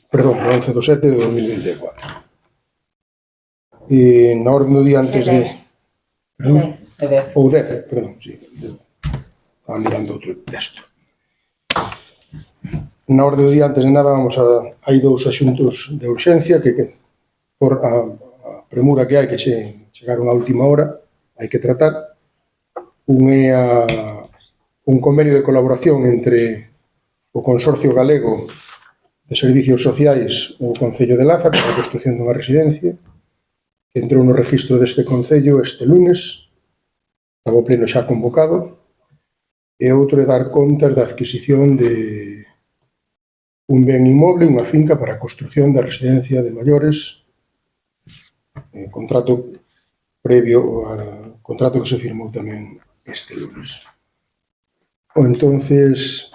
Perdón, 11/7 de 2024. Na orde do día antes de... Ou 10, perdón, sí. Estaba mirando outro texto. Na orde do día antes de nada hai dous asuntos de urxencia que por a premura que hai que chegaron a última hora hai que tratar. Un é un convenio de colaboración entre o Consorcio Galego de Servicios Sociais e o Concello de Laza para a construción dunha residencia que entrou no registro deste Concello este lunes, estaba o pleno xa convocado, e outro é dar contas da adquisición de un ben inmoble, unha finca para a construción da residencia de maiores, contrato previo ao contrato que se firmou tamén este lunes. Entonces,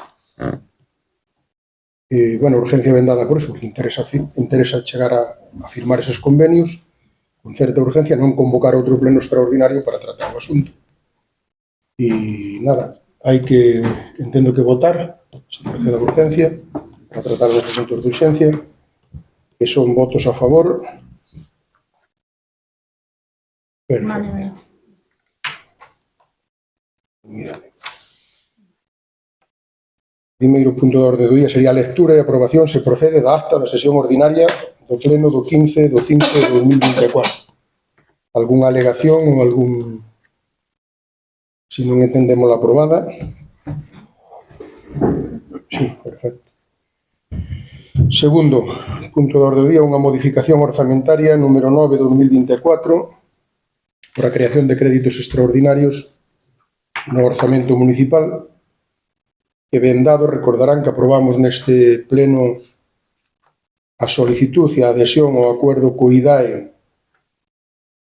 bueno, urgencia ben dada por eso, porque interesa chegar a firmar eses convenios con certa urgencia, non convocar outro pleno extraordinario para tratar o asunto. E nada, entendo que votar, se procede a urgencia, para tratar os asuntos de urgencia, que son votos a favor. Perfecto. Primeiro punto de orde do día sería a lectura e aprobación se procede da acta da sesión ordinaria do pleno do 15 de 5 de 2024. Algúnha alegación ou algún... Se non entendemos a aprobada. Sí, perfecto. Segundo punto de orde do día, unha modificación orzamentaria número 9 de 2024 por a creación de créditos extraordinarios no orzamento municipal que ben dado recordarán que aprobamos neste pleno a solicitud e a adhesión ao acordo co IDAE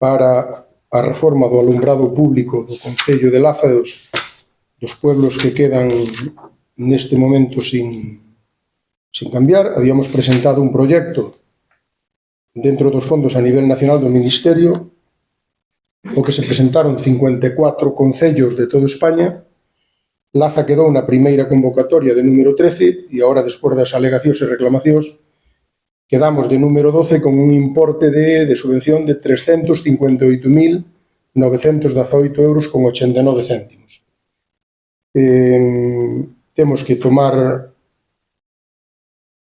para a reforma do alumbrado público do Concello de Laza, dos pueblos que quedan neste momento sin cambiar. Habíamos presentado un proxecto dentro dos fondos a nivel nacional do Ministerio, o que se presentaron 54 concellos de toda España. Laza quedou na primeira convocatoria de número 13 e agora, despois das alegacións e reclamacións, quedamos de número 12 con un importe de subvención de 358.918,89 €.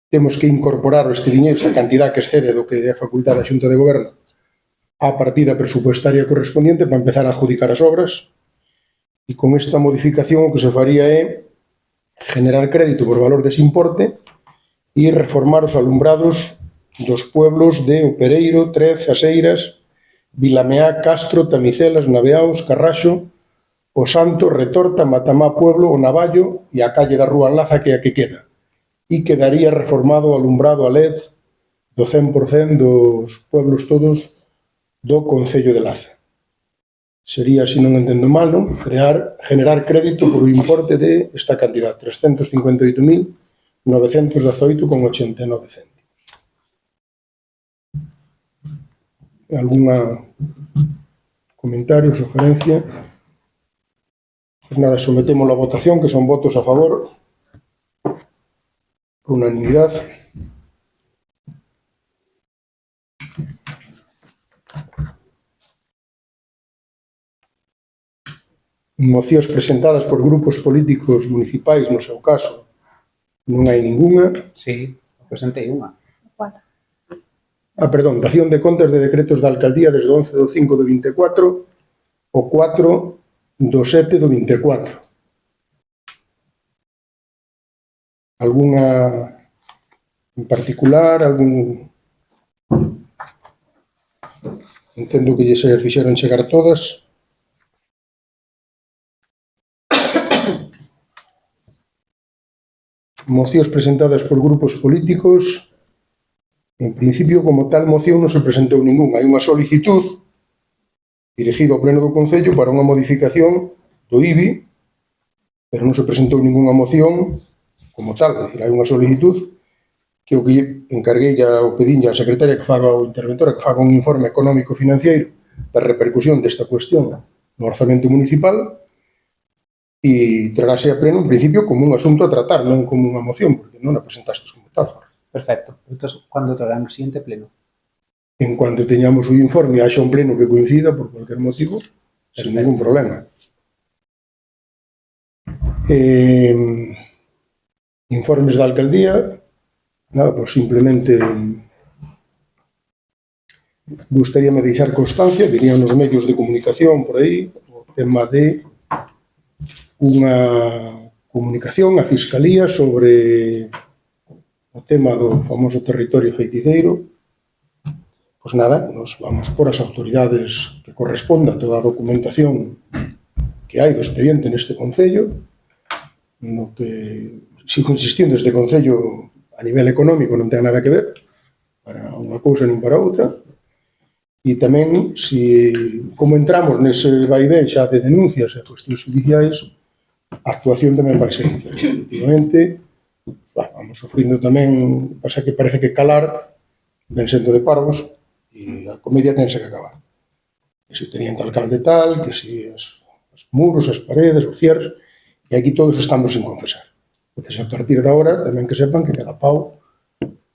Temos que incorporar este diñeiro, esta cantidad que excede do que é a facultade da Xunta de Goberno, á partida presupuestaria correspondiente para empezar a adjudicar as obras. E con esta modificación o que se faría é generar crédito por valor dese importe e reformar os alumbrados dos pueblos de O Pereiro, Trez, Aseiras, Vilameá, Castro, Tamicelas, Naveaos, Carraxo, O Santo, Retorta, Matamá Pueblo, O Navallo e a calle da Rúa Laza, que é a que queda. E quedaría reformado o alumbrado a LED do 100% dos pueblos todos do Concello de Laza. Sería, se non entendo mal, non? Generar crédito por o importe de esta cantidad, 358.918,89 €. Alguna comentario, sugerencia? Pois nada, sometemos a votación, que son votos a favor, por unanimidade. Mocións presentadas por grupos políticos municipais, no seu caso, non hai ningunha. Sí, presentei unha. Perdón, dación de contas de decretos da alcaldía desde o 11 do 5 do 24 ao 4 do 7 do 24. Alguna en particular, entendo que lle se fixeron chegar todas. Mocións presentadas por grupos políticos. En principio, como tal moción, non se presentou ningún. Hai unha solicitud dirigida ao Pleno do Concello para unha modificación do IBI, pero non se presentou ninguna moción como tal. É dicir, hai unha solicitud que o que encarguei ou pedín á secretaria que faga o interventora que faga un informe económico-financiero da repercusión desta cuestión no orzamento municipal e traráse a pleno, en principio, como un asunto a tratar, non como unha moción, porque non a presentaste como tal. Perfecto. Entón, cando traerán o siguiente pleno? En cuanto teñamos o informe, haxa un pleno que coincida por cualquier motivo, sin ningún problema. Informes da alcaldía, nada, pues simplemente gustaríame deixar constancia, virían nos medios de comunicación por aí, o tema de unha comunicación á Fiscalía sobre o tema do famoso territorio feiticeiro. Pois nada, nos vamos por as autoridades que corresponda toda a documentación que hai do expediente neste Concello, no que, sigo insistindo, este Concello a nivel económico non ten nada que ver para unha cousa nin para outra, e tamén, como entramos nese vaivén xa de denuncias e cuestións judiciais, a actuación tamén vai ser diferente. Últimamente, vamos sofrindo tamén, pasa que parece que calar ven sendo de parvos e a comedia tense que acabar. Que se o teniente alcalde tal, que se os muros, as paredes, os cierres, e aquí todos estamos sin confesar. Entonces, a partir de agora, tamén que sepan que cada pau,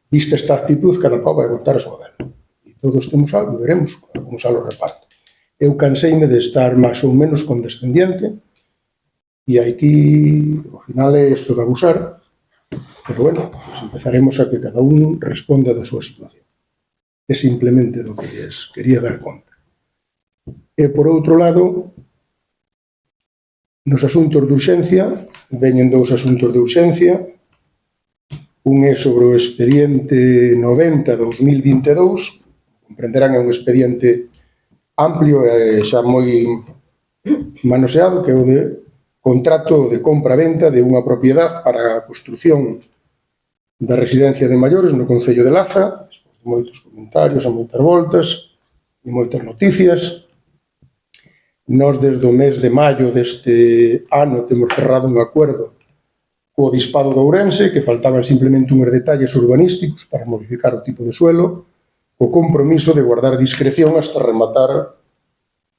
vista esta actitud, cada pau vai contar a súa vela. E todos temos algo, veremos como sale o reparto. Eu canseime de estar máis ou menos condescendiente, e aquí, ao final, é isto de abusar, pero bueno, pues empezaremos a que cada un responda da súa situación. É simplemente do que lles quería dar conta. E, por outro lado, nos asuntos de urxencia, veñen dous asuntos de urxencia. Un é sobre o expediente 90-2022, comprenderán, é un expediente amplio e xa moi manoseado, que é o de contrato de compra-venta de unha propiedade para a construción da residencia de maiores no Concello de Laza, despois de moitos comentarios, a moitas voltas e moitas noticias. Nós, desde o mes de maio deste ano, temos cerrado un acordo co Obispado de Ourense, que faltaban simplemente uns detalles urbanísticos para modificar o tipo de suelo, co compromiso de guardar discreción hasta rematar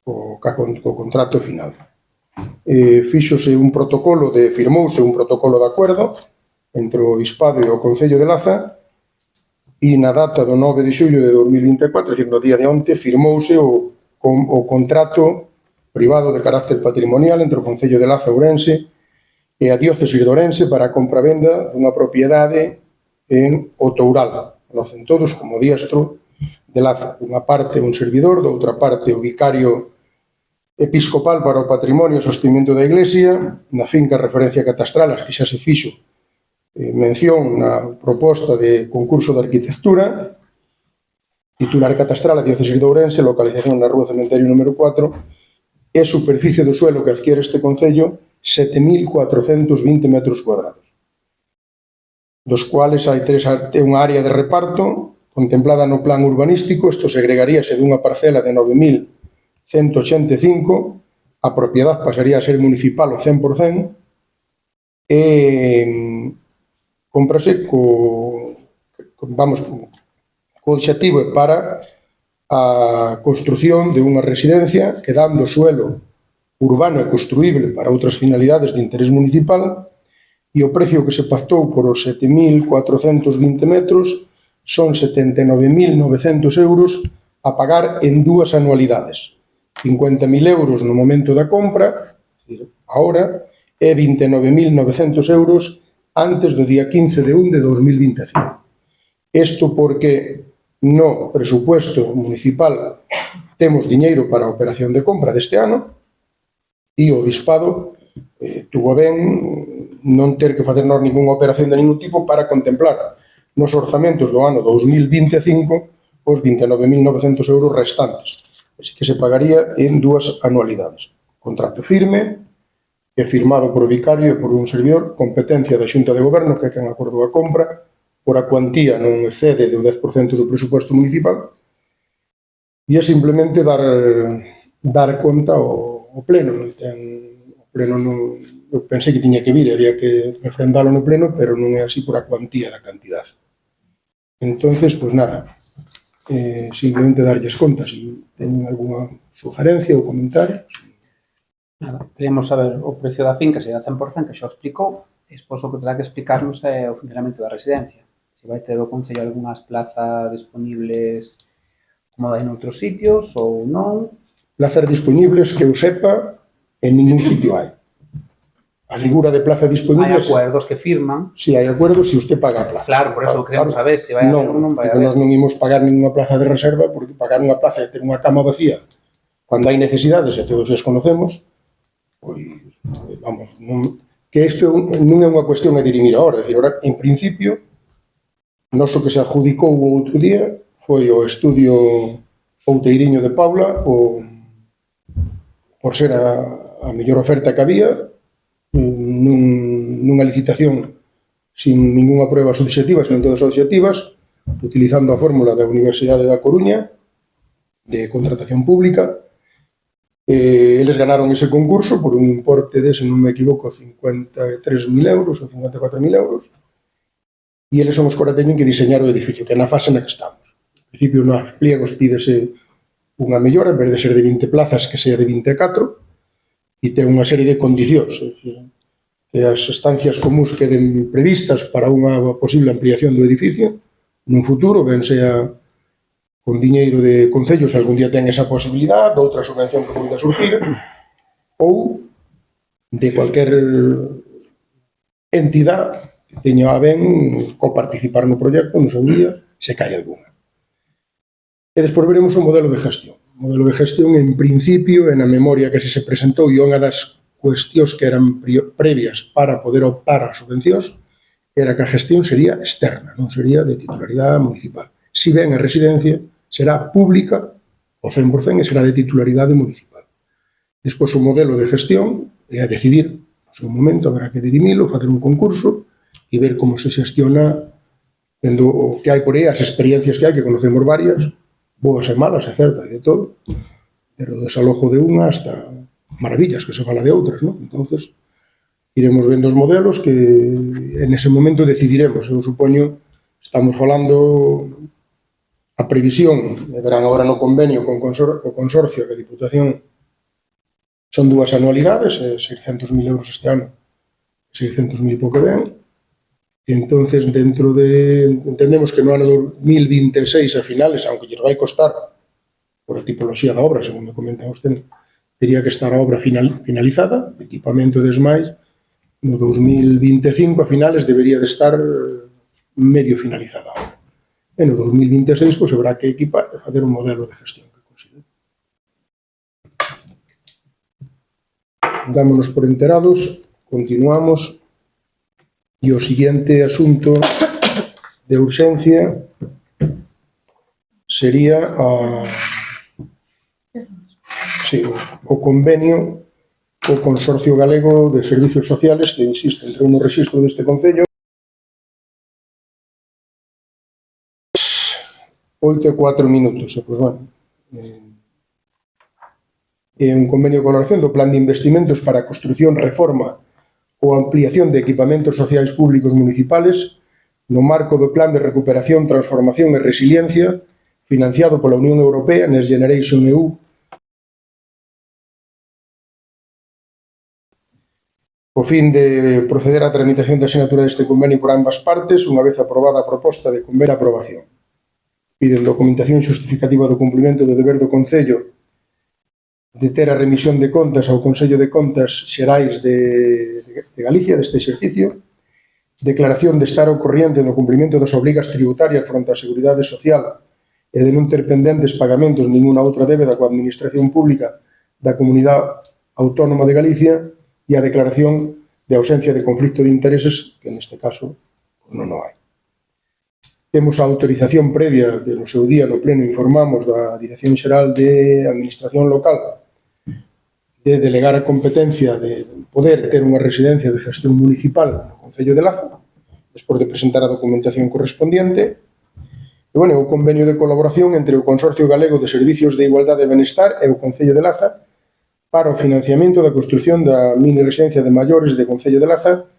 o contrato final. Firmouse un protocolo de acordo entre o Obispado e o Concello de Laza, e na data do 9 de xullo de 2024, no día de onte, firmouse o contrato privado de carácter patrimonial entre o Concello de Laza Ourense e a Diócese de Ourense para a compra-venda dunha propiedade en Outoural. Conocen todos como Diestro de Laza. Dunha parte un servidor, da outra parte o vicario episcopal para o patrimonio e sostimento da Iglesia, na finca referencia catastral, as que xa se fixo mención na proposta de concurso de arquitectura, titular catastral a Diócese de Ourense, localización na Rúa Cementerio número 4, e superficie do suelo que adquiere este Concello 7.420 metros cuadrados, dos cuales hai unha área de reparto contemplada no plan urbanístico. Isto segregaríase dunha parcela de 9.185, a propiedade pasaría a ser municipal ao 100%, e cómprase co obxectivo para a construción de unha residencia que, dando suelo urbano e construíble para outras finalidades de interés municipal, e o precio que se pactou por os 7.420 metros son 79.900 euros a pagar en 2 anualidades. 50.000 euros no momento da compra, é dicir, ahora, e 29.900 euros antes do día 15 de 1 de 2025. Isto porque no presupuesto municipal temos diñeiro para a operación de compra deste ano e o Obispado tuvo ben non ter que facer ninguna operación de ningún tipo para contemplar nos orzamentos do ano 2025 os 29.900 euros restantes. Así que se pagaría en 2 anualidades. Contrato firme e firmado por o vicario e por un servidor, competencia da Xunta de Goberno, que é quen acordou a compra, por a cuantía non excede do 10% do presupuesto municipal, e é simplemente dar conta ao Pleno. O Pleno non, eu pensei que tiña que vir, había que refrendalo no Pleno, pero non é así por a cuantía da cantidad. Entonces, pois nada, simplemente darlles conta, se teñen algunha sugerencia ou comentario. Queremos saber o precio da finca, se é a 100%, que xa o explicou, e despois o que terá que explicarnos é o funcionamento da residencia. Se vai ter o Concello algunhas plazas disponibles como hai noutros sitios ou non. Plazas disponibles que eu sepa, en ningún sitio hai. A figura de plaza disponible... Hai acuerdos que firman. Si hai acuerdos, si usted paga a plaza. Claro, por eso queremos saber se vai haber ou non vai haber. Nós non imos pagar ninguna plaza de reserva, porque pagar unha plaza e ter unha cama vacía cando hai necesidades, e todos os conocemos, pois, vamos, que isto non é unha cuestión de dirimir agora. É dicir, ahora, en principio, noso que se adjudicou o outro día foi o estudio Outeiriño de Paula, por ser a mellor oferta que había, nunha licitación sin ninguna prueba subxectiva, senón todas obxectivas, utilizando a fórmula da Universidade da Coruña de contratación pública. Eles ganaron ese concurso por un importe de, se non me equivoco, 53.000 euros ou 54.000 euros, e eles son os que teñen que diseñar o edificio, que é na fase na que estamos. En principio, nos pliegos pídese unha mellora, en vez de ser de 20 plazas, que sea de 24, e ten unha serie de condicións, é dicir, que as estancias comuns queden previstas para unha posible ampliación do edificio nun futuro, ben sea con diñeiro de concellos, algún día ten esa posibilidade, outra subvención que poida surgir, ou de cualquier entidade que teña a ben coparticipar no proxecto no seu día, se cae alguna. E despois veremos o modelo de gestión. O modelo de gestión, en principio, na memoria que se presentou, e unha das cuestións que eran previas para poder optar a subvencións, era que a gestión sería externa, non sería de titularidade municipal. Si ben a residencia será pública o 100% e será de titularidade municipal. Despois, o modelo de gestión é a decidir, no seu momento, habrá que dirimilo, facer un concurso e ver como se xestiona, vendo o que hai por aí, as experiencias que hai, que conocemos varias, boas e malas, é certo, hai de todo, pero do desalojo de unha hasta maravillas que se fala de outras, non? Entonces, iremos vendo os modelos que en ese momento decidiremos. Eu supoño, estamos falando a previsión, verán agora no convenio con o consorcio que a Diputación son 2 anualidades, 600.000 euros este ano, 600.000 pouco ben. Entonces, dentro de... Entendemos que no ano 2026 a finales, aunque lles vai costar por a tipoloxía da obra, según me comenta usted, tería que estar a obra finalizada, equipamento e desmais, no 2025 a finales debería de estar medio finalizada a obra. E no 2026, pois, habrá que equipar e facer un modelo de gestión que considero. Dámonos por enterados, continuamos, e o seguinte asunto de urxencia sería o convenio co Consorcio Galego de Servicios Sociales, que, insisto, entrou no rexistro deste Concello 8:04 minutos. Pois, bueno, é un convenio de colaboración do Plan de Investimentos para a Construción, Reforma ou Ampliación de Equipamentos Sociais Públicos Municipales no marco do Plan de Recuperación, Transformación e Resiliencia financiado pola Unión Europea, Next Generation EU, o fin de proceder á tramitación da asignatura deste convenio por ambas partes, unha vez aprobada a proposta de convenio de aprobación. Piden documentación xustificativa do cumprimento do deber do Concello de ter a remisión de contas ao Consello de Contas Xerais de Galicia deste exercicio, declaración de estar ao corriente no cumprimento das obrigas tributarias fronte á Seguridade Social e de non ter pendentes pagamentos ninguna outra débeda coa Administración Pública da Comunidade Autónoma de Galicia e a declaración de ausencia de conflito de intereses, que neste caso non o hai. Temos a autorización previa que no seu día no pleno informamos da Dirección Xeral de Administración Local de delegar a competencia de poder ter unha residencia de gestión municipal no Concello de Laza, despois de presentar a documentación correspondiente. E, bueno, o convenio de colaboración entre o Consorcio Galego de Servicios de Igualdade e Benestar e o Concello de Laza para o financiamento da construción da mini residencia de maiores de Concello de Laza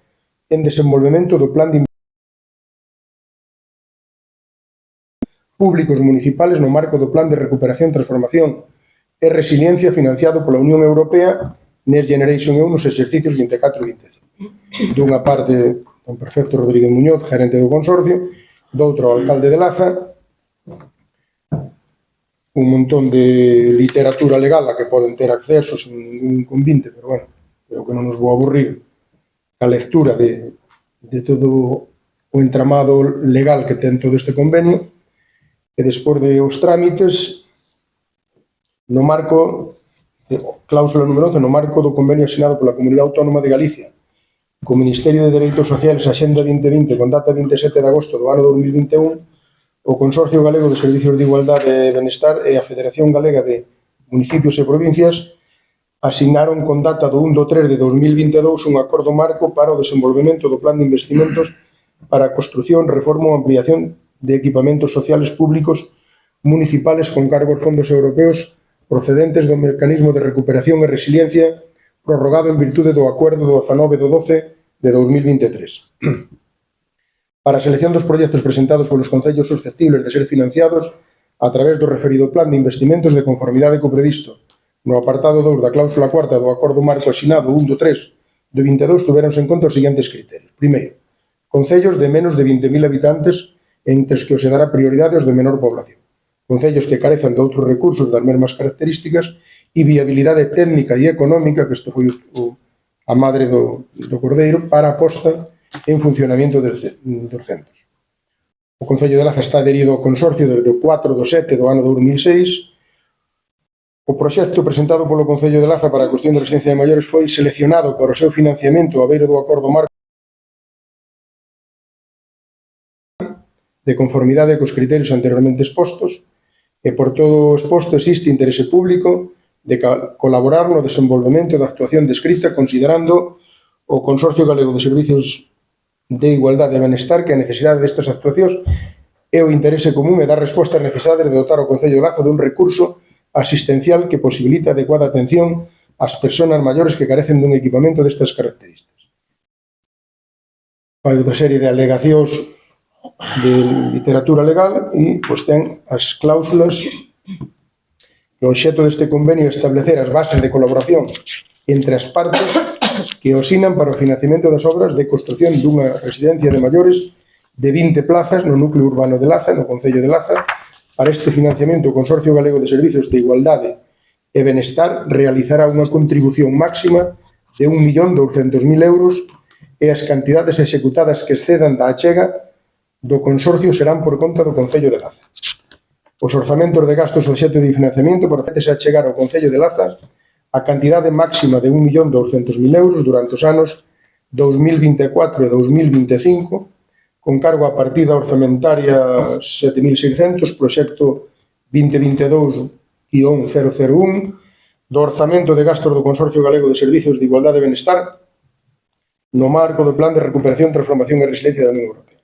en desenvolvemento do Plan de Públicos Municipales no marco do Plan de Recuperación, Transformación e Resiliencia financiado pola Unión Europea Next Generation EU nos exercicios 24 e 25. Dunha parte, don Perfecto Rodríguez Muñoz, gerente do consorcio, doutro, o alcalde de Laza, un montón de literatura legal a que poden ter acceso sin ningún convite, pero bueno, creo que non nos vou aburrir a lectura de todo o entramado legal que ten todo este convenio, e despois de os trámites, no marco, cláusula número 11, no marco do convenio asinado pola Comunidade Autónoma de Galicia, co Ministerio de Dereitos Sociales, Axenda 2020, con data 27 de agosto do ano 2021, o Consorcio Galego de Servicios de Igualdade e Benestar e a Federación Galega de Municipios e Provincias asignaron con data do 1/3 de 2022 un acordo marco para o desenvolvemento do Plan de Investimentos para a construción, reforma ou ampliación de equipamentos sociales públicos municipales con cargo aos fondos europeos procedentes do Mecanismo de Recuperación e Resiliencia prorrogado en virtude do acordo do 19/12 de 2023. Para a selección dos proxectos presentados polos concellos susceptibles de ser financiados a través do referido Plan de Investimentos de conformidade co previsto no apartado 2 da cláusula cuarta do acordo marco asinado 1/3 de 22 tuveronse en conta os seguintes criterios. Primeiro, concellos de menos de 20.000 habitantes entre os que se dará prioridade aos de menor población. Concellos que carecen de outros recursos das mesmas características e viabilidade técnica e económica, que isto foi a madre do cordeiro, para a posta en funcionamento dos centros. O Concello de Laza está adherido ao consorcio desde o 4/7 do ano 2006. O proxecto presentado polo Concello de Laza para a cuestión de residencia de maiores foi seleccionado para o seu financiamento a beiro do acordo marco de conformidade cos criterios anteriormente expostos e por todo o exposto existe interese público de colaborar no desenvolvemento da actuación descrita considerando o Consorcio Galego de Servicios de Igualdade e Benestar que a necesidade destas actuacións é o interese común e dar resposta ás necesidades de dotar o Concello de Laza dun recurso asistencial que posibilita adecuada atención ás persoas maiores que carecen dun equipamento destas características. Hai outra serie de alegacións de literatura legal e pois ten as cláusulas que o obxecto deste convenio é establecer as bases de colaboración entre as partes que osinan para o financiamento das obras de construción dunha residencia de maiores de 20 plazas no núcleo urbano de Laza, no Concello de Laza. Para este financiamento, o Consorcio Galego de Servicios de Igualdade e Benestar realizará unha contribución máxima de 1.200.000 euros e as cantidades executadas que excedan da achega do consorcio serán por conta do Concello de Laza. Os orzamentos de gastos obxecto de financiamento procedese a chegar ao Concello de Laza a cantidade máxima de 1.200.000 euros durante os anos 2024 e 2025, con cargo a partida orzamentaria 7.600, proxecto 2022-001, do orzamento de gastos do Consorcio Galego de Servicios de Igualdade e Benestar no marco do Plan de Recuperación, Transformación e Resiliencia da Unión Europea.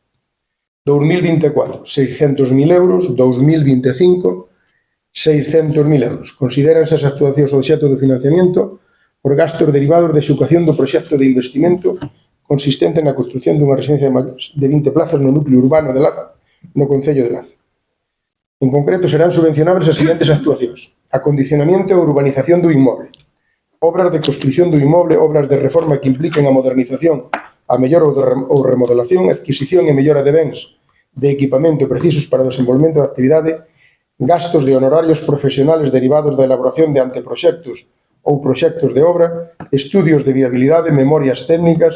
2024, 600.000 euros, 2025, 600.000 euros. Considéranse as actuacións obxecto do financiamento por gastos derivados de execución do proxecto de investimento consistente na construción dunha residencia de 20 plazas no núcleo urbano de Laza, no Concello de Laza. En concreto, serán subvencionables as seguintes actuacións: acondicionamiento e urbanización do inmoble, obras de construción do inmoble, obras de reforma que impliquen a modernización, a mellora ou remodelación, adquisición e mellora de bens de equipamento precisos para o desenvolvemento da actividade, gastos de honorarios profesionales derivados da elaboración de anteproxectos ou proxectos de obra, estudios de viabilidade, memorias técnicas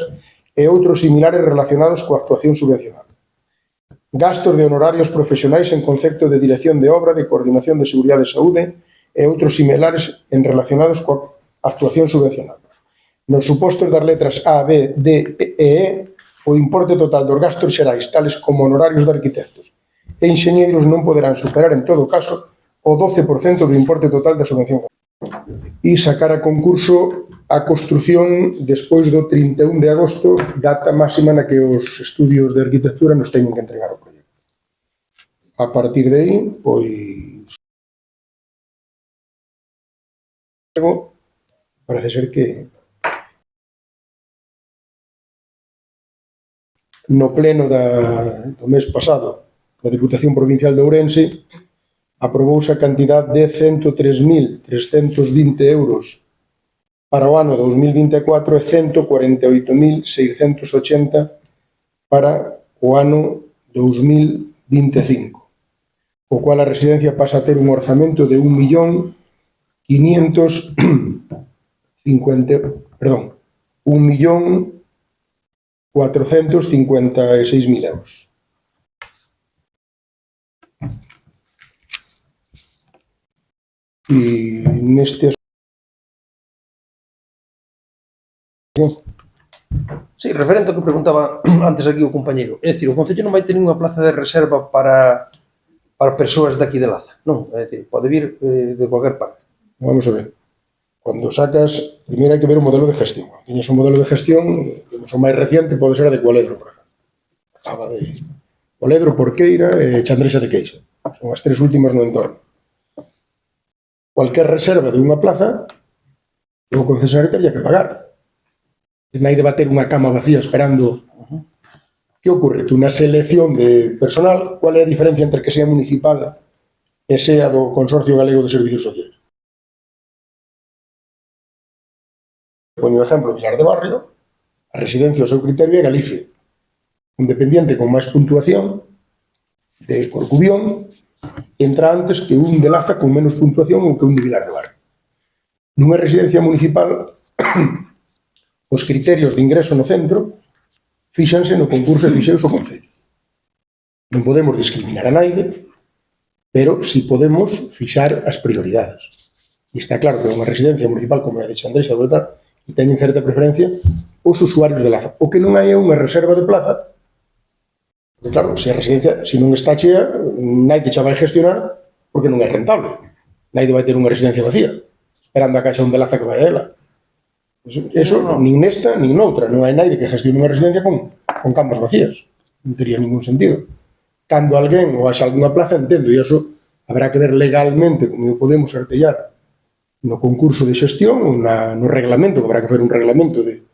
e outros similares relacionados coa actuación subvencionada. Gastos de honorarios profesionais en concepto de dirección de obra, de coordinación de seguridade e saúde e outros similares relacionados coa actuación subvencionada. Nos supostos das letras A, B, D e E, o importe total dos gastos xerais, tales como honorarios de arquitectos e enxeñeiros, non poderán superar, en todo caso, o 12% do importe total da subvención. E sacar a concurso a construción despois do 31 de agosto, data máxima na que os estudios de arquitectura nos teñen que entregar o proxecto. A partir de aí, pois, parece ser que no pleno do mes pasado a Deputación Provincial de Ourense aprobouse a cantidad de 103.320 euros para o ano 2024 e 148.680 para o ano 2025, o cual a residencia pasa a ter un orzamento de 1.456.000 euros. E neste Sí, referente ao que preguntaba antes aquí o compañeiro. É dicir, o Concello non vai ter ninguna plaza de reserva para persoas daqui de Laza. Non, é dicir, pode vir de cualquier parte. Vamos a ver. Cando sacas, primeiro hai que ver o modelo de gestión. Tiñes un modelo de gestión, o máis reciente pode ser a de Cualedro, por exemplo. Acaba de Cualedro, Porqueira e Chandrexa de Queixa. Son as tres últimas no entorno. Cualquier reserva de unha plaza, o concesionario teria que pagar. Naide va a ter unha cama vacía esperando. Que ocorre? Tú na selección de personal, cual é a diferencia entre que sea municipal e sea do Consorcio Galego de Servicios Sociais? Poño o exemplo, Vilar de Barrio, a residencia ao seu criterio é Galicia. Un dependiente con máis puntuación de Corcubión entra antes que un de Laza con menos puntuación ou que un de Vilar de Barrio. Nunha residencia municipal, os criterios de ingreso no centro fíxanse no concurso de fixeus o Concello. Non podemos discriminar a naide, pero si podemos fixar as prioridades. E está claro que unha residencia municipal como a de Chandrexa e teñen certa preferencia os usuarios de Laza. O que non hai é unha reserva de plaza, porque claro, se a residencia, se non está chea, naide xa vai gestionar porque non é rentable. Naide vai ter unha residencia vacía, esperando a caixa un de Laza que vai a ela. Eso, nin nesta, nin noutra. Non hai naide que gestione unha residencia con camas vacías. Non teria ningún sentido. Cando alguén ou haxa algunha plaza, entendo, e iso habrá que ver legalmente como podemos artellar no concurso de xestión ou no reglamento, que habrá que fer un reglamento de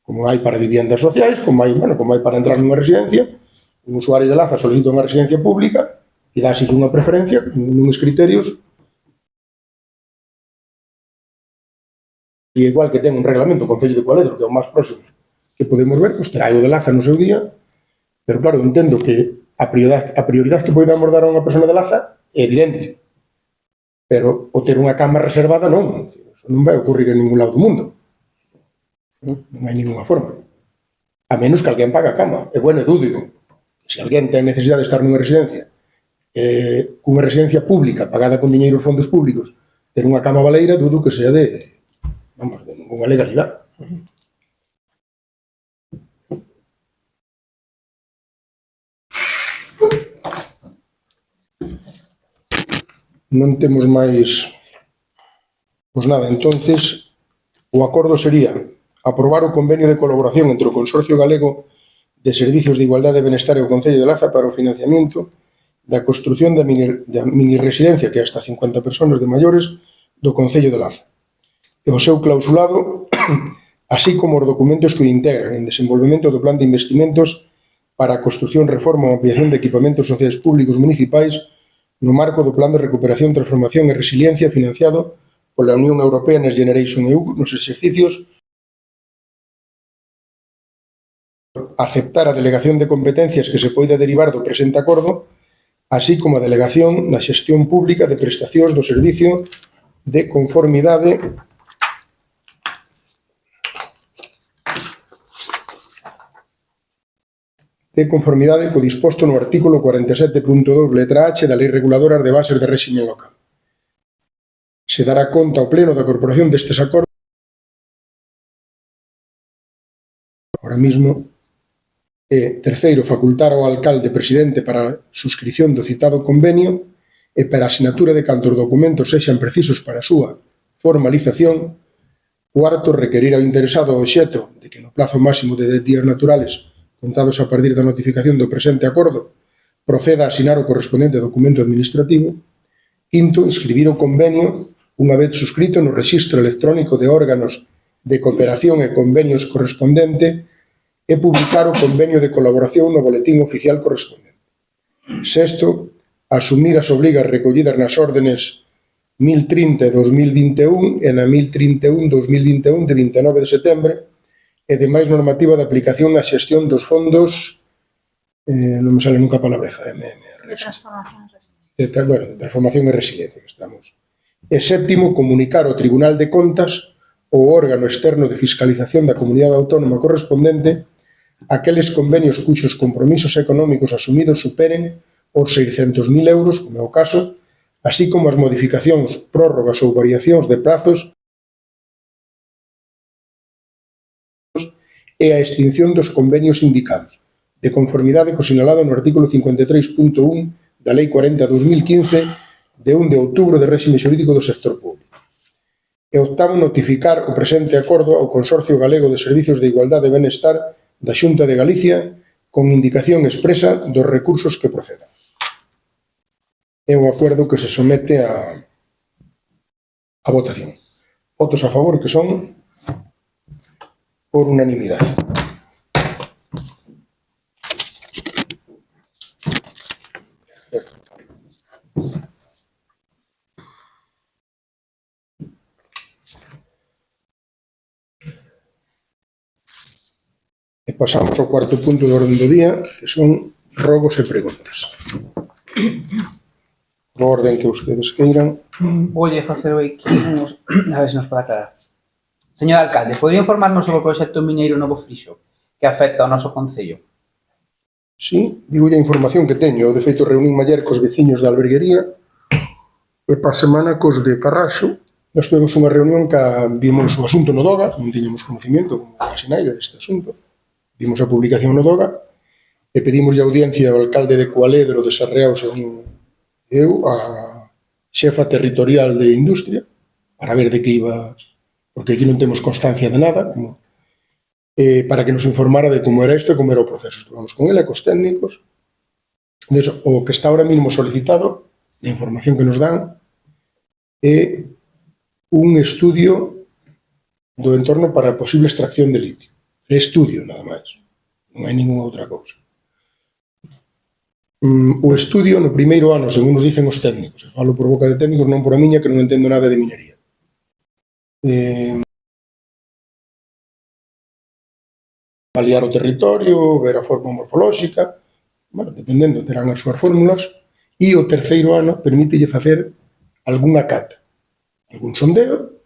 como hai para viviendas sociais, como hai para entrar nunha residencia. Un usuario de Laza solicita unha residencia pública e dáse unha preferencia con uns criterios. E igual que ten un reglamento o Concello de Cualedro, que é o máis próximo que podemos ver, pois terá o de Laza no seu día, pero claro, entendo que a prioridade que podamos dar a unha persona de Laza é evidente, pero o ter unha cama reservada non, eso non vai ocurrir en ningún lado do mundo, non hai ninguna forma, a menos que alguén pague a cama. E bueno, dúdido, se alguén ten necesidade de estar nunha residencia cunha residencia pública pagada con diñeiros fondos públicos, ter unha cama baleira, dudo que sea de ninguna legalidade. Non temos máis. Pois nada, entonces o acordo sería aprobar o convenio de colaboración entre o Consorcio Galego de Servicios de Igualdade e Benestar e o Concello de Laza para o financiamento da construción da mini residencia que é hasta 50 personas de maiores do Concello de Laza. E o seu clausulado, así como os documentos que o integran en desenvolvemento do plan de investimentos para a construción, reforma ou ampliación de equipamentos sociais públicos municipais no marco do Plan de Recuperación, Transformación e Resiliencia financiado pola Unión Europea Next Generation EU nos exercicios aceptar a delegación de competencias que se poida derivar do presente acordo, así como a delegación na xestión pública de prestacións do servicio de conformidade co disposto no artículo 47.2 letra H da Lei Reguladora de Bases de Réxime Local. Se dará conta ao Pleno da Corporación destes acordos. Ahora mismo, terceiro, facultar ao alcalde presidente para a suscripción do citado convenio e para a asinatura de cantos documentos sexan precisos para a súa formalización. Cuarto, requerir ao interesado o obxecto de que no plazo máximo de 10 días naturales contados a partir da notificación do presente acordo, proceda a asinar o correspondente documento administrativo. Quinto, inscribir o convenio unha vez suscrito no rexistro electrónico de órganos de cooperación e convenios correspondente e publicar o convenio de colaboración no boletín oficial correspondente. Sexto, asumir as obrigas recollidas nas órdenes 1030 de 2021 e na 1031-2021 de 29 de setembro e de máis normativa de aplicación na xestión dos fondos non me sale nunca a palabreja de transformación e resiliencia que estamos. E séptimo, comunicar ao Tribunal de Contas o órgano externo de fiscalización da comunidade autónoma correspondente aqueles convenios cuxos compromisos económicos asumidos superen os 600.000 euros, como é o caso, así como as modificacións, prórrogas ou variacións de prazos e a extinción dos convenios indicados, de conformidade co sinalado no artículo 53.1 da Lei 40/2015 de 1 de outubro de réxime xurídico do sector público. E octavo, notificar o presente acordo ao Consorcio Galego de Servizos de Igualdade e Benestar da Xunta de Galicia con indicación expresa dos recursos que procedan. É un acordo que se somete a votación. Votos a favor que son por unanimidade. E pasamos ao cuarto punto do orden do día, que son rogos e preguntas. No orden que ustedes queiran. Voulle facer aquí uns... a ver se nos pode aclarar. Señor alcalde, podría informarnos sobre o proxecto mineiro Novo Frixo que afecta ao noso concello? Sí, digo a información que teño. De feito, reunín ayer cos veciños da alberguería e pa semana cos de Carraxo. Nós tuvemos unha reunión que vimos o asunto no DOGA, non tiñamos conocimiento como casi naide deste asunto. Vimos a publicación no DOGA e pedimos a audiencia ao alcalde de Cualedro, de Sarriaos e eu, a xefa territorial de industria, para ver de que iba, porque aquí non temos constancia de nada, para que nos informara de como era isto e como era o proceso. Estuvamos con ele, cos técnicos. O que está ahora mismo solicitado, a información que nos dan, é un estudio do entorno para a posible extracción de litio. É estudio, nada máis. Non hai ninguna outra cousa. O estudio no primeiro ano, según nos dicen os técnicos, e falo por boca de técnicos, non por a miña, que non entendo nada de minería. Avaliar o territorio, ver a forma morfolóxica, bueno, dependendo, terán as súas fórmulas, e o terceiro ano permítelle facer algunha cata, algún sondeo,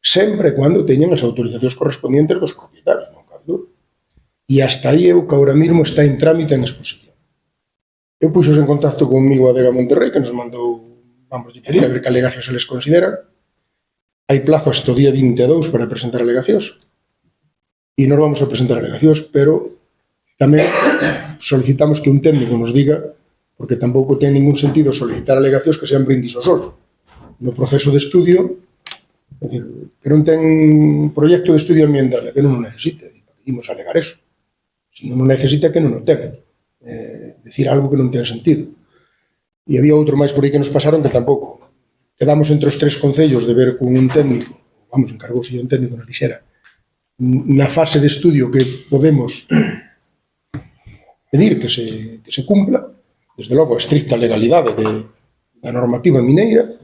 sempre cando teñan as autorizacións correspondientes dos propietarios, non cabe dúda. E hasta aí é o que ahora mesmo está en trámite en exposición. Eu puxos en contacto comigo a Adega Monterrey, que nos mandou, vamos a pedir, a ver que alegacións se les consideran. Hai plazo hasta o día 22 para presentar alegacións. E nós vamos a presentar alegacións, pero tamén solicitamos que un técnico nos diga, porque tampouco ten ningún sentido solicitar alegacións que sean brindis ao sol. No proceso de estudio, é dicir, que non ten proxecto de estudio ambiental, que non o necesite, imos alegar eso. Se non o necesita, que non o ten. Decir algo que non ten sentido. E había outro máis por aí que nos pasaron que tampouco. Quedamos entre os tres concellos de ver con un técnico, vamos, encargouse un técnico nos dixera, na fase de estudio que podemos pedir que se cumpla, desde logo a estricta legalidade da normativa mineira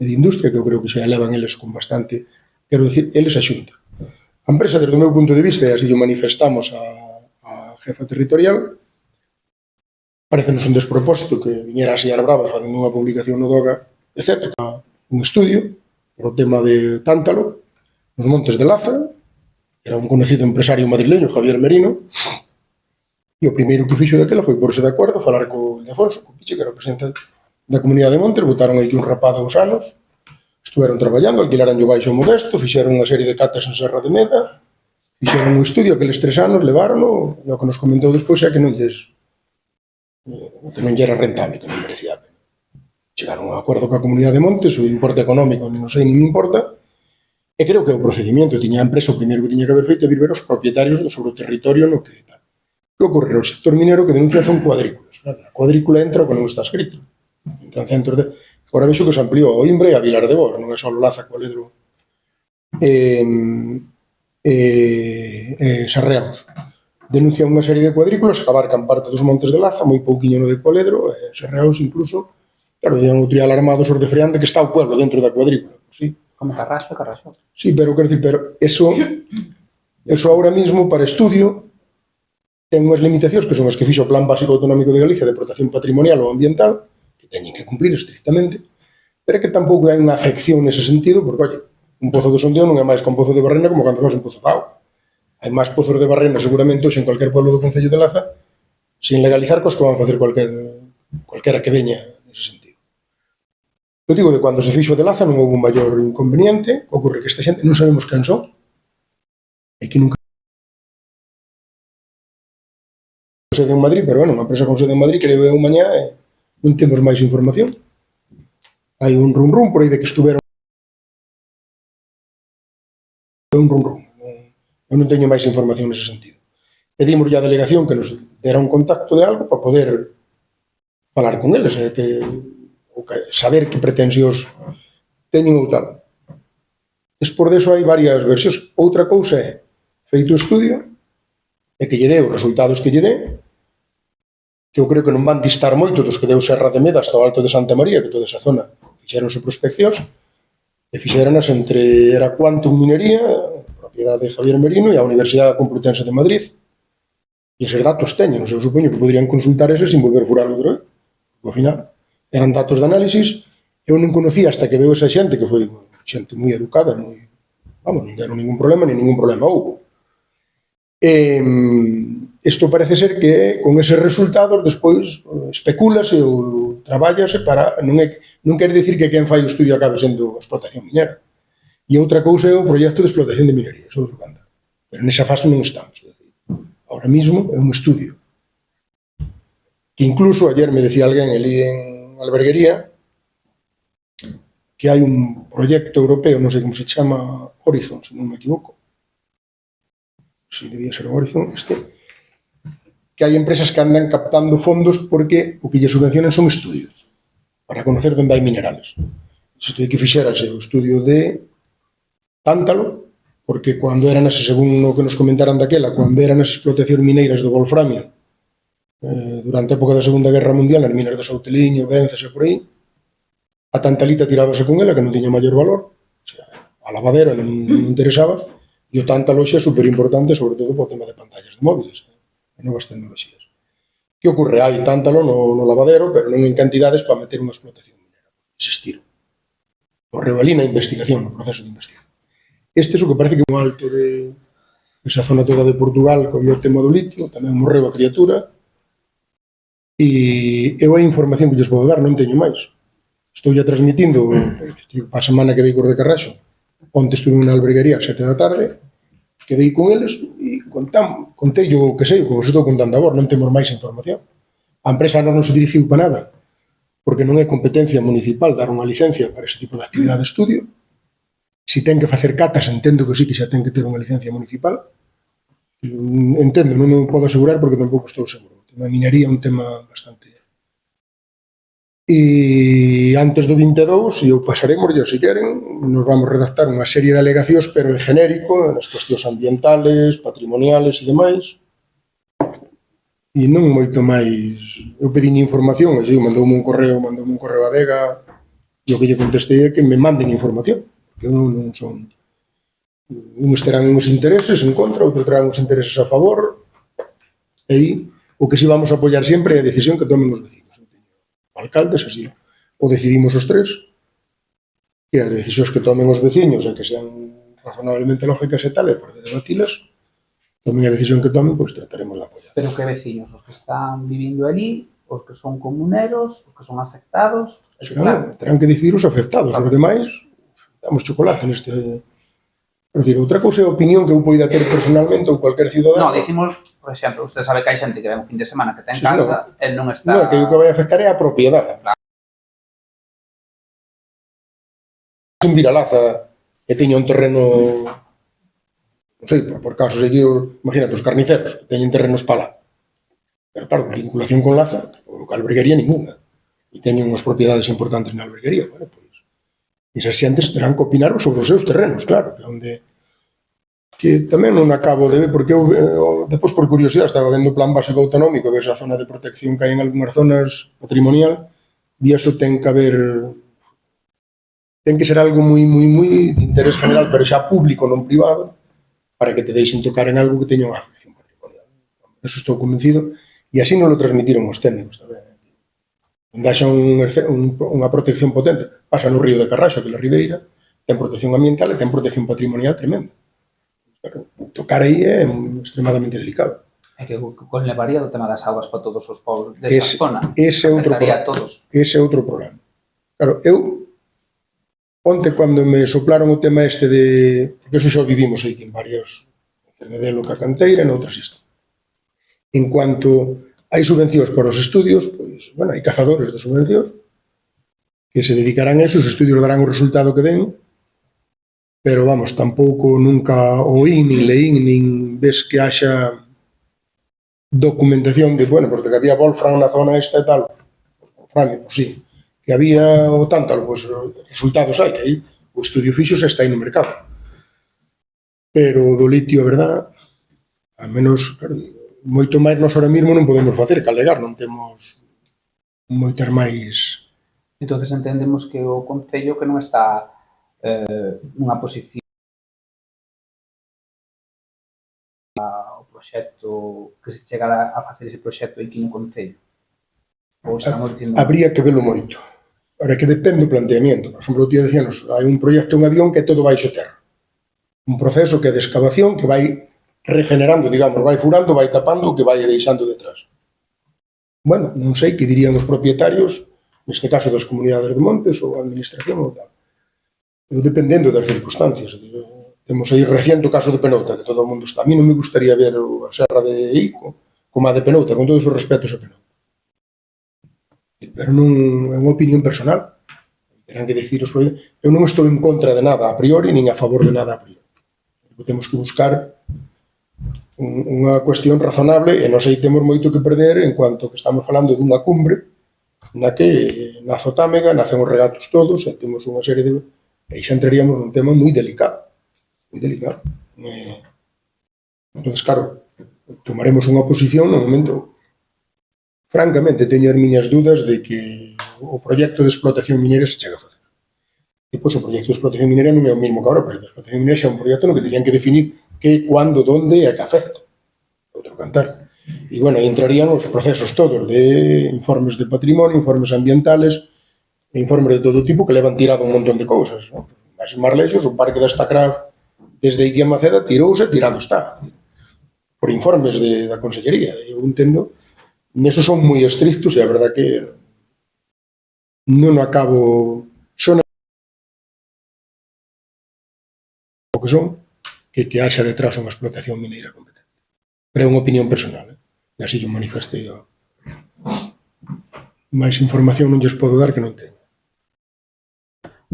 e de industria, que eu creo que se elevan eles con bastante, quero dicir, eles a Xunta. A empresa, desde o meu punto de vista, e así o manifestamos a jefa territorial, parecenos un despropósito que viñera a Sillar Brava facendo unha publicación no DOGA, é certo que un estudio por o tema de Tántalo nos Montes de Laza, era un conocido empresario madrileño, Javier Merino, e o primeiro que fixo daquela foi porse de acordo, falar co Ildefonso, co Piche, que era o presidente da Comunidade de Montes, botaron aí que un rapaz 2 anos, estuveron traballando, alquilaran o baixo modesto, fixeron unha serie de catas en Serra de Meda, fixeron un estudio, aqueles 3 anos, levárono, e o que nos comentou despois é que non lle era rentable, que non merecía a pena. Chegaron a un acordo coa Comunidade de Montes, o importe económico non sei nin me importa, e creo que o procedimento tiña a empresa, o primeiro que tiña que haber feito é vir ver os propietarios sobre o territorio no que tal. Que ocorre no sector minero que denuncian son cuadrículas. A cuadrícula entra o que non está escrito. Entran centros de... Agora vexo que se ampliou a Oimbre e a Vilar de Bor, non é só Laza, Cualedro Sarreaos. Denuncian unha serie de cuadrículas que abarcan parte dos Montes de Laza, moi pouquiño no de Cualedro, Sarreaos incluso, Claro, dean o trial armado sobre de Freande que está o pueblo dentro da cuadrícula. Sí, Como Carraxo e Carraxo. sí, pero quero dicir, pero eso ahora mismo para estudio ten unhas limitacións que son as que fixo o Plan Básico Autonómico de Galicia de protección patrimonial ou ambiental, que teñen que cumplir estrictamente, pero que tampouco hai unha afección nese sentido, porque, oye, un pozo de sondeo non é máis que un pozo de barrena como cando faz un pozo de agua. Hai máis pozos de barrena seguramente hoxe en cualquier pueblo do Concello de Laza sin legalizar cos que van facer cualquera que veña nese sentido. Eu digo de cando se fixo de Laza non houve un maior inconveniente, ocorre que esta xente non sabemos quen son e que nunca sede en Madrid, pero bueno, unha empresa con sede en Madrid que debe eu mañá e non temos máis información. Hai un rum por aí de que estuveron un rum. Eu non teño máis información nese sentido. Pedimos a delegación que nos dera un contacto de algo para poder falar con eles e saber que pretensións teñen ou tal. Despois deso hai varias versións. Outra cousa é feito o estudio e que lle dé os resultados que lle dé, que eu creo que non van distar moito dos que deu Serra de Meda hasta o Alto de Santa María, que toda esa zona fixéronse prospeccións, e fixéronas entre era Quantum Minería, propiedade de Javier Merino, e a Universidade Complutense de Madrid. E eses datos teñen, eu supoño que podrían consultar eses sin volver a furar outro, ao final eran datos de análisis, eu non conocía hasta que veo esa xente, que foi xente moi educada, non deron ningún problema, ni ningún problema houve. Isto parece ser que con eses resultados despois especúlase ou traballase para... Non quer dicir que quen fai o estudio acabe sendo explotación minera. E outra cousa é o proxecto de explotación de minería, eso é outro canto. Pero nesa fase non estamos. Ahora mismo é un estudio. Que incluso ayer me decía alguén ali en Alberguería que hai un proxecto europeo, non sei como se chama, Horizon, se non me equivoco. Si debía ser Horizon, que hai empresas que andan captando fondos porque o que lle subvencionan son estudios para conocer onde hai minerales. Isto é que fixérase o estudio de Tántalo, porque cando eran as, según o que nos comentaran daquela, cando eran as explotacións mineiras do Wolframio durante a época da Segunda Guerra Mundial, as minas de Souteliño, Venzas e por aí, a Tantalita tirábase con ela, que non tiña maior valor, o sea, a lavadera non interesaba, e o Tántalo xe é superimportante, sobre todo para o tema de pantallas de móviles e novas tecnoloxías. Que ocorre? Hai Tántalo no lavadero, pero non en cantidades para meter unha explotación minera. Existir. Morreu ali na investigación, no proceso de investigación. Este é o que parece que é un alto de esa zona toda de Portugal, que había o tema do litio, tamén morreu a criatura, e eu a información que lles podo dar non teño máis. Estou ya transmitindo, para a semana que dei cor de Carraxo, onte estuve na Alberguería a 7 da tarde, quedei con eles e contei o que sei, como se estou contando agora, non temos máis información. A empresa non se dirixiu para nada, porque non é competencia municipal dar unha licencia para ese tipo de actividade de estudio. Se ten que facer catas, entendo que sí que xa ten que ter unha licencia municipal. Entendo, non o podo asegurar porque tampouco estou seguro. O tema de minería é un tema bastante... E antes do 22, e eu pasaremos, se queren, nos vamos redactar unha serie de alegacións, pero en genérico, nas cuestións ambientales, patrimoniales e demais. E non moito máis. Eu pedín información, e mandoume un correo a Dega, e o que lle contestei é que me manden información, que non son... Uns terán uns intereses en contra, outros terán uns intereses a favor, e aí o que si vamos a apoiar sempre é a decisión que tomen os vecinos. Alcaldes, así o decidimos os tres, que as decisións que tomen os veciños e que sean razonablemente lógicas e tal, e por debatilas, tomen a decisión que tomen, pois trataremos de apoiar. Pero que veciños? Os que están vivindo ali, os que son comuneros, os que son afectados? Claro, terán que decidir os afectados, os demais, damos chocolate neste... É dicir, outra cousa é a opinión que eu poida ter personalmente ou cualquier cidadano. Non, dicimos, por exemplo, usted sabe que hai xente que ven un fin de semana que ten casa, el non está... Non, que o que vai afectar é a propiedade. Claro. Un Viralaza que teña un terreno, non sei, por caso seguido, imagínate, os carniceros, que teñen terrenos para lá. Pero claro, vinculación con Laza, ou que alberguería ninguna. E teñen unhas propiedades importantes na alberguería, bueno, pois. Esas xentes terán que opinar sobre os seus terrenos, claro, que onde que tamén non acabo de ver, porque eu, depois por curiosidade, estaba vendo o Plan Básico Autonómico, ves a zona de protección que hai en algunhas zonas patrimonial, E iso ten que haber... Ten que ser algo moi de interés general, pero xa público, non privado, para que te deixen tocar en algo que teña unha afección patrimonial. Eso estou convencido, e así non lo transmitiron os técnicos tamén. Onde haxa unha protección potente, pasa no río de Carraxo, aquela ribeira, ten protección ambiental e ten protección patrimonial tremenda. Pero tocar aí é extremadamente delicado. É que conlevaría o tema das augas para todos os povos desa zona. Ese é outro problema. Claro, eu onte, cando me soplaron o tema este de... Porque eso xa o vivimos aí en varios... Cerdedelo, ca canteira, e noutras isto. En cuanto hai subvencións para os estudios, pois, bueno, hai cazadores de subvencións que se dedicarán a eso, os estudios darán o resultado que den, pero, vamos, tampouco nunca oín, nin leín, nin ves que haxa documentación de, bueno, porque había Wolfram na zona esta e tal, pues, Wolfram, pues sí, que había o tanto, pues, resultados hai, que aí o estudio fixo xa está aí no mercado. Pero do litio, a verdad, a menos, claro, moito máis nós ahora mesmo non podemos facer, que alegar, non temos moitas máis... Entonces entendemos que o Concello que non está nunha posición o proxecto, que se chegara a facer ese proxecto aquí no Concello. Ou estamos dicindo... Habría que velo moito. Ahora, que depende do planteamiento. Por exemplo, o día decíanos, hai un proxecto, un avión que é todo baixo terra. Un proceso que é de excavación que vai regenerando, digamos, vai furando, vai tapando o que vai deixando detrás. Bueno, non sei que dirían os propietarios, neste caso das comunidades de montes ou a administración ou tal. Eu dependendo das circunstancias. Temos aí reciente o caso de Penouta, que todo o mundo está. A mí non me gustaría ver a serra de Ico como a de Penouta, con todos os respetos a Penouta. Pero non é unha opinión personal. Terán que decir os propietarios. Eu non estou en contra de nada a priori, nin a favor de nada a priori. Temos que buscar unha cuestión razonable e nós aí temos moito que perder en cuanto que estamos falando dunha cumbre na que nace o Támega, nacen os regatos todos e temos unha serie de... E aí xa entraríamos nun tema moi delicado. Moi delicado. Entón, claro, tomaremos unha posición no momento... Francamente, teño as miñas dudas de que o proxecto de explotación minera se chega a facer. E, pois, o proxecto de explotación minera non é o mesmo que agora. O proxecto de explotación minera xa é un proxecto no que terían que definir que, cuándo, dónde e a que afecta. Outro cantar. E, bueno, aí entrarían os procesos todos de informes de patrimonio, informes ambientales, e informes de todo tipo que levan tirado un montón de cousas. Non? Mas en Marlexos, o parque da Stacraft, desde aquí a Maceda, tirouse e tirado está. Por informes da Consellería. Eu entendo... Neso son moi estrictos e a verdad que non acabo... Son o que son que haxa detrás unha explotación mineira competente. Pero é unha opinión personal, e así yo manifestei. máis información non lles podo dar que non teño.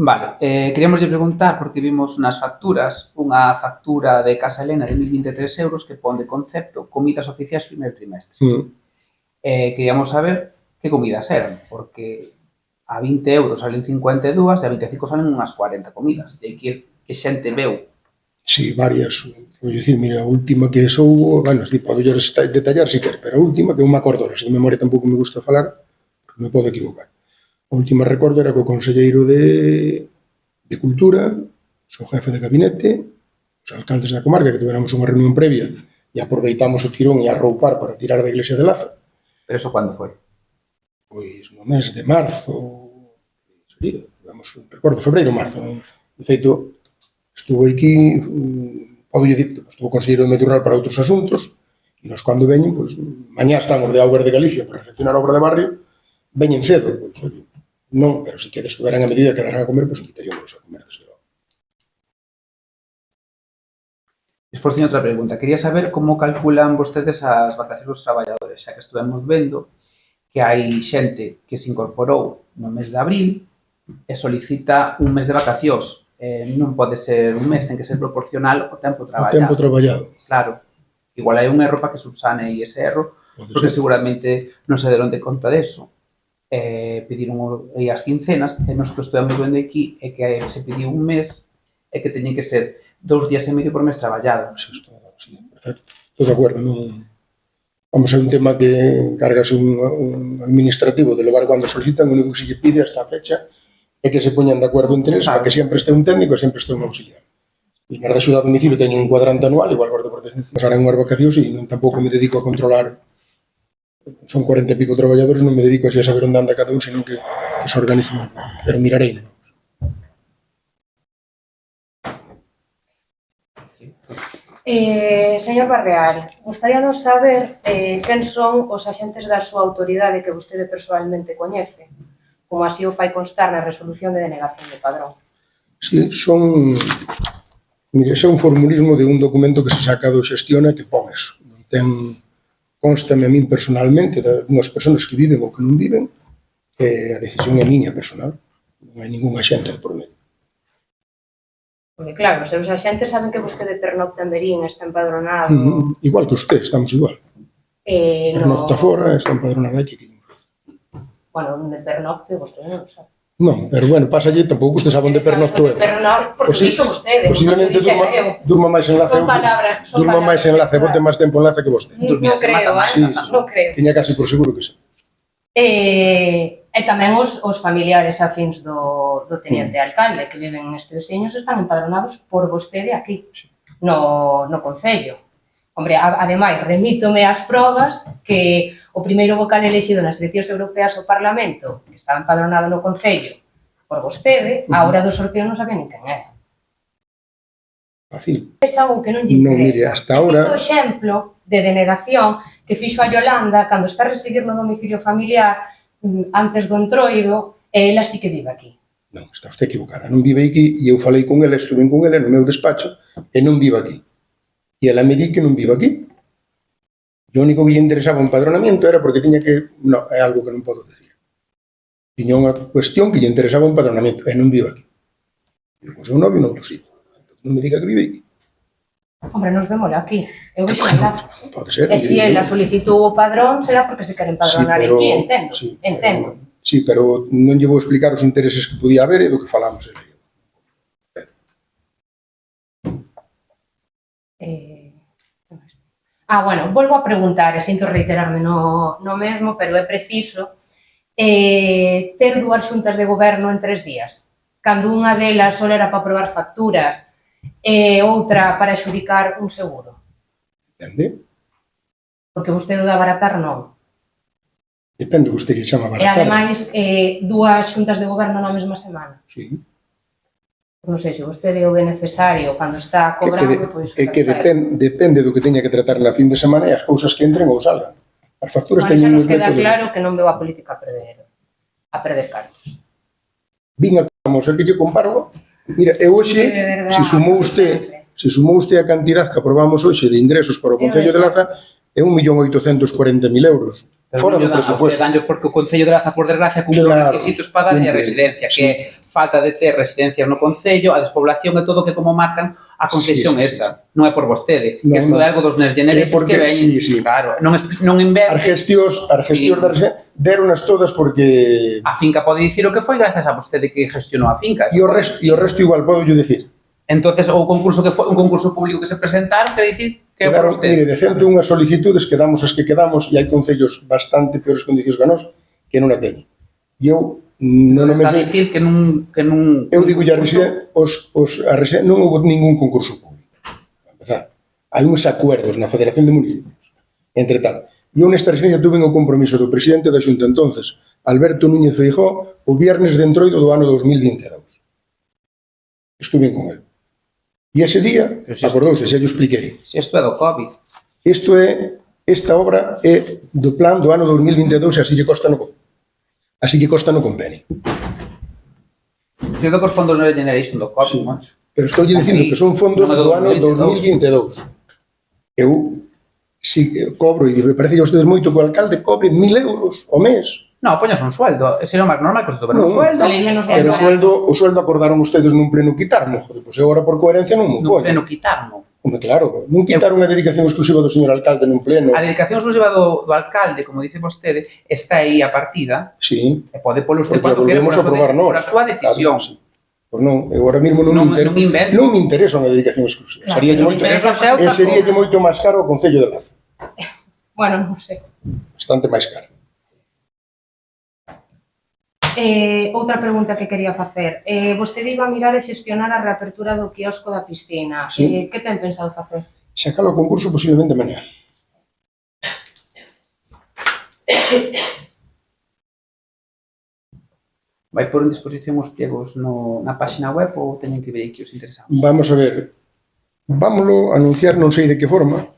Vale, queríamos preguntar, porque vimos nas facturas, unha factura de Casa Elena de 1.023 euros que pon de concepto comidas oficiais primeiro trimestre. Queríamos saber que comidas eran, porque a 20 euros salen 52 e a 25 salen unhas 40 comidas. E aquí que xente veu. Sí, varias. Vou dicir, mira, a última que soubo, bueno, podo detallar se quer, pero a última, que eu me acordo, se de memoria tampouco me gusta falar, porque me podo equivocar. A última recordo era co conselleiro de Cultura, o jefe de gabinete, os alcaldes da comarca, que tuveramos unha reunión previa e aproveitamos o tirón e a roupar para tirar da iglesia de Laza. Pero eso cando foi? Pois no mes de marzo, sería, digamos, recordo, febreiro, marzo. De feito, estuvo aquí, podo dicir, estuvo o conselleiro de Medio Rural para outros asuntos, e nos cando veñen, pois, mañá estamos de Augas de Galicia para recepcionar a obra de barrio, veñen cedo, pois, non, pero se que estuveran a medida que quedaran a comer, pois invitaríamos a comer, desde logo. Despois teño outra pregunta. Quería saber como calculan vostedes as vacacións dos traballadores, xa que estuvemos vendo que hai xente que se incorporou no mes de abril e solicita un mes de vacacións. Non pode ser un mes, ten que ser proporcional ao tempo traballado. O tempo traballado. Claro. Igual hai un erro para que subsane ese erro, porque seguramente non se deron de conta deso. Pediron aí as quincenas, e nos que estudamos vendo aquí é que se pediu un mes e que teñen que ser 2 días e medio por mes traballado. Sí, perfecto. Estou de acordo, non... Vamos, é un tema que cargase un administrativo de levar cando solicitan, o único que se lle pide hasta a fecha é que se poñan de acordo entre eles para que sempre este un técnico e sempre este un auxiliar. E na axuda a domicilio teñen un cuadrante anual, igual Guarda de Protección pasarán unhas vacacións e non tampouco me dedico a controlar. Son 40 e pico traballadores, non me dedico así a saber onde anda cada un, senón que se organizan. Pero mirarei. Señor Barreal, gustaríanos saber quen son os axentes da súa autoridade que vostede persoalmente coñece, como así o fai constar na resolución de denegación de padrón. Sí, son... Mire, ese é un formulismo de un documento que se saca do Xestiona que pon eso. Non ten... Constame a min personalmente de unhas persoas que viven ou que non viven, a decisión é miña personal. Non hai ningún axente de por medio. Porque claro, os seus axentes saben que vostede pernocta en Verín, está empadronado... Igual que usted, estamos igual. Pernocta fora, está empadronada aquí. Bueno, onde pernocte, vostede non sabe. Non, pero bueno, pásalle, tampouco usted sabe onde pernocto eu. Porque dixo vostede. Posiblemente durma máis en Lace. Durma máis en Lace, bote máis tempo en Lace que vostede. Non creo, non creo. Tiña casi por seguro que sí. E tamén os familiares afíns do teniente alcalde que viven nestes veciños están empadronados por vostede aquí, no Concello. Hombre, ademais, remítome as probas que o primeiro vocal elexido nas eleccións europeas ao Parlamento, que estaba empadronado no Concello por vostede, a hora do sorteo non sabía nin quen era. Fácil. É algo que non lle interesa. Non, mire, hasta ahora... Cito exemplo de denegación que fixo a Yolanda cando está a residir no domicilio familiar antes do entroido, e ela sí que vive aquí. Non, está usted equivocada. Non vive aquí, e eu falei con ela, estuve con ela no meu despacho, e non vive aquí. E ela me di que non vive aquí. E o único que lle interesaba o empadronamiento era porque tiña que... Non, é algo que non podo decir. Tiña unha cuestión que lle interesaba o empadronamiento, e non vive aquí. Vive con seu novio noutro sitio. Non me diga que vive aquí. Hombre, nos vemos aquí. Eu vexo lá. Pode ser. E se ela solicitou o padrón, será porque se quere empadronar aquí, entendo. Entendo. Sí, pero non lle vou explicar os intereses que podía haber e do que falamos. Bueno, volvo a preguntar, e sinto reiterarme no mesmo, pero é preciso ter dúas xuntas de goberno en 3 días. Cando unha delas só era para aprobar facturas e outra para adxudicar un seguro. Entende? Porque vostede o de abaratar non. Depende do que usted chama abaratar. E ademais, dúas xuntas de goberno na mesma semana. Sí. Non sei se vostede o ve necesario cando está cobrando, pois... É que depende do que teña que tratar na fin de semana e as cousas que entren ou salgan. As facturas teñen un queda claro que non veo a política a perder cartos. Vin a como ser que lle comparo. Mira, e hoxe, se sumou usted a cantidad que aprobamos hoxe de ingresos para o Concello de Laza, é 1.840.000 euros. Fora do presupuesto. Porque o Concello de Laza, por desgracia, cumple os requisitos para darlle a residencia, que é falta de ter residencias no Concello, a despoblación e todo que como marcan a concesión esa. Non é por vostede. Que isto é algo dos Next Generation que veñen. Claro, non inventen. As gestións da residencia deronas todas porque... A finca pode dicir o que foi gracias a vostede que gestionou a finca. E o resto igual podo yo dicir. Entonces, o concurso que foi un concurso público que se presentaron, quer dicir que é por vostede. Mire, de 101 solicitudes quedamos as que quedamos e hai concellos bastante peores condicións que nós que non a teñen. E eu non me... Está a dicir que non... Eu digo a residencia, non houve ningún concurso público. Para empezar, hai uns acuerdos na Federación de Municipios, entre tal. E eu nesta residencia tuve o compromiso do presidente da Xunta entonces, Alberto Núñez Feijóo, o viernes de entroido do ano 2022. Estuve con él. E ese día, acordouse, xa yo expliquei. Se isto é do COVID. Esta obra é do plan do ano 2022 e así lle consta no convenio. Digo que os fondos Next Generation do COVID, macho. Pero estou lle dicindo que son fondos do ano 2022. Eu cobro, e me parece que a ustedes moito que o alcalde cobre 1.000 euros ao mes. Non, poñas un sueldo. Ese é o máis normal que os pero un sueldo. Pero o sueldo acordaron ustedes nun pleno quitarmo. Joder, pois agora por coherencia non mo poño. Nun pleno quitarmo. Claro, non quitaron a dedicación exclusiva do señor alcalde nun pleno. A dedicación exclusiva do alcalde, como dice vostede, está aí a partida. Sí. E pode polo usted cuando quere por a súa decisión. Pois non, eu agora mesmo non me interesa unha dedicación exclusiva. Seríalle moito máis caro o Concello de Laza. Bueno, non sei. Bastante máis cara. Outra pregunta que quería facer. Vostede iba a mirar e xestionar a reapertura do quiosco da piscina. Sí. Que ten pensado facer? Sacalo ao concurso posiblemente mañá. Vai pôr en disposición os pliegos na páxina web ou teñen que ver aquí os interesados? Vamos a ver, vámoslo anunciar non sei de que forma,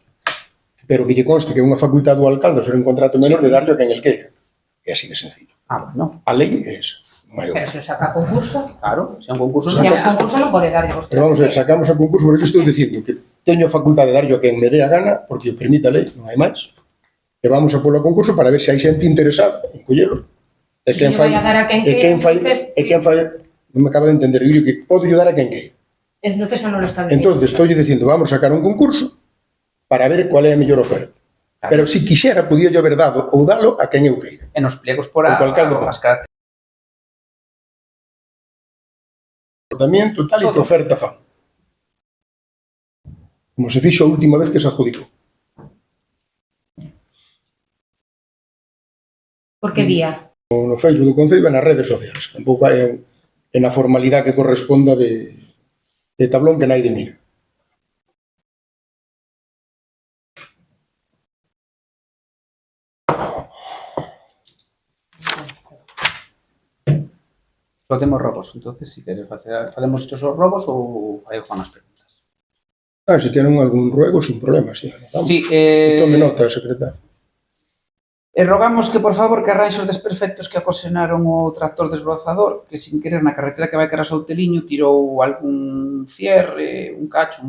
pero que lle conste que é unha facultad do alcalde ser un contrato menor de darlle a quen el queira. É así de sencillo. Bueno. A lei é esa, maior. Pero se saca a concurso, Claro, se é un concurso... se a concurso non pode darlle vostede. Pero vamos a ver, sacamos a concurso porque estou dicindo que teño a facultad de darlle a quen me dé a gana, porque o permite a lei, non hai máis. E vamos a polo a concurso para ver se hai xente interesada en collelo. E quen fai, non me acaba de entender, digo que podo ayudar a quen queira. Entonces xa non lo está dicindo. Entonces, estou dicindo, vamos a sacar un concurso para ver cuál é a mellor oferta. Claro. Pero si quixera, podía yo haber dado ou dalo a quen eu queira. E nos pliegos por O alcalde as características. Tratamiento, tal, e que oferta fan. Como se fixo a última vez que se adjudicou. Por que vía? No Facebook do Concello e nas redes sociais. Tampouco hai na formalidade que corresponda de tablón que nai de mira. Só temos robos, entonces, si queres facer, facemos estes os robos ou aí fan as preguntas? Se tienen algún ruego, sin problema, sí. Sí, tome nota, secretario. E rogamos que, por favor, que arranxe os desperfectos que ocasionaron o tractor desbrozador, que sin querer na carretera que vai cara a Souteliño tirou algún cierre, un cacho,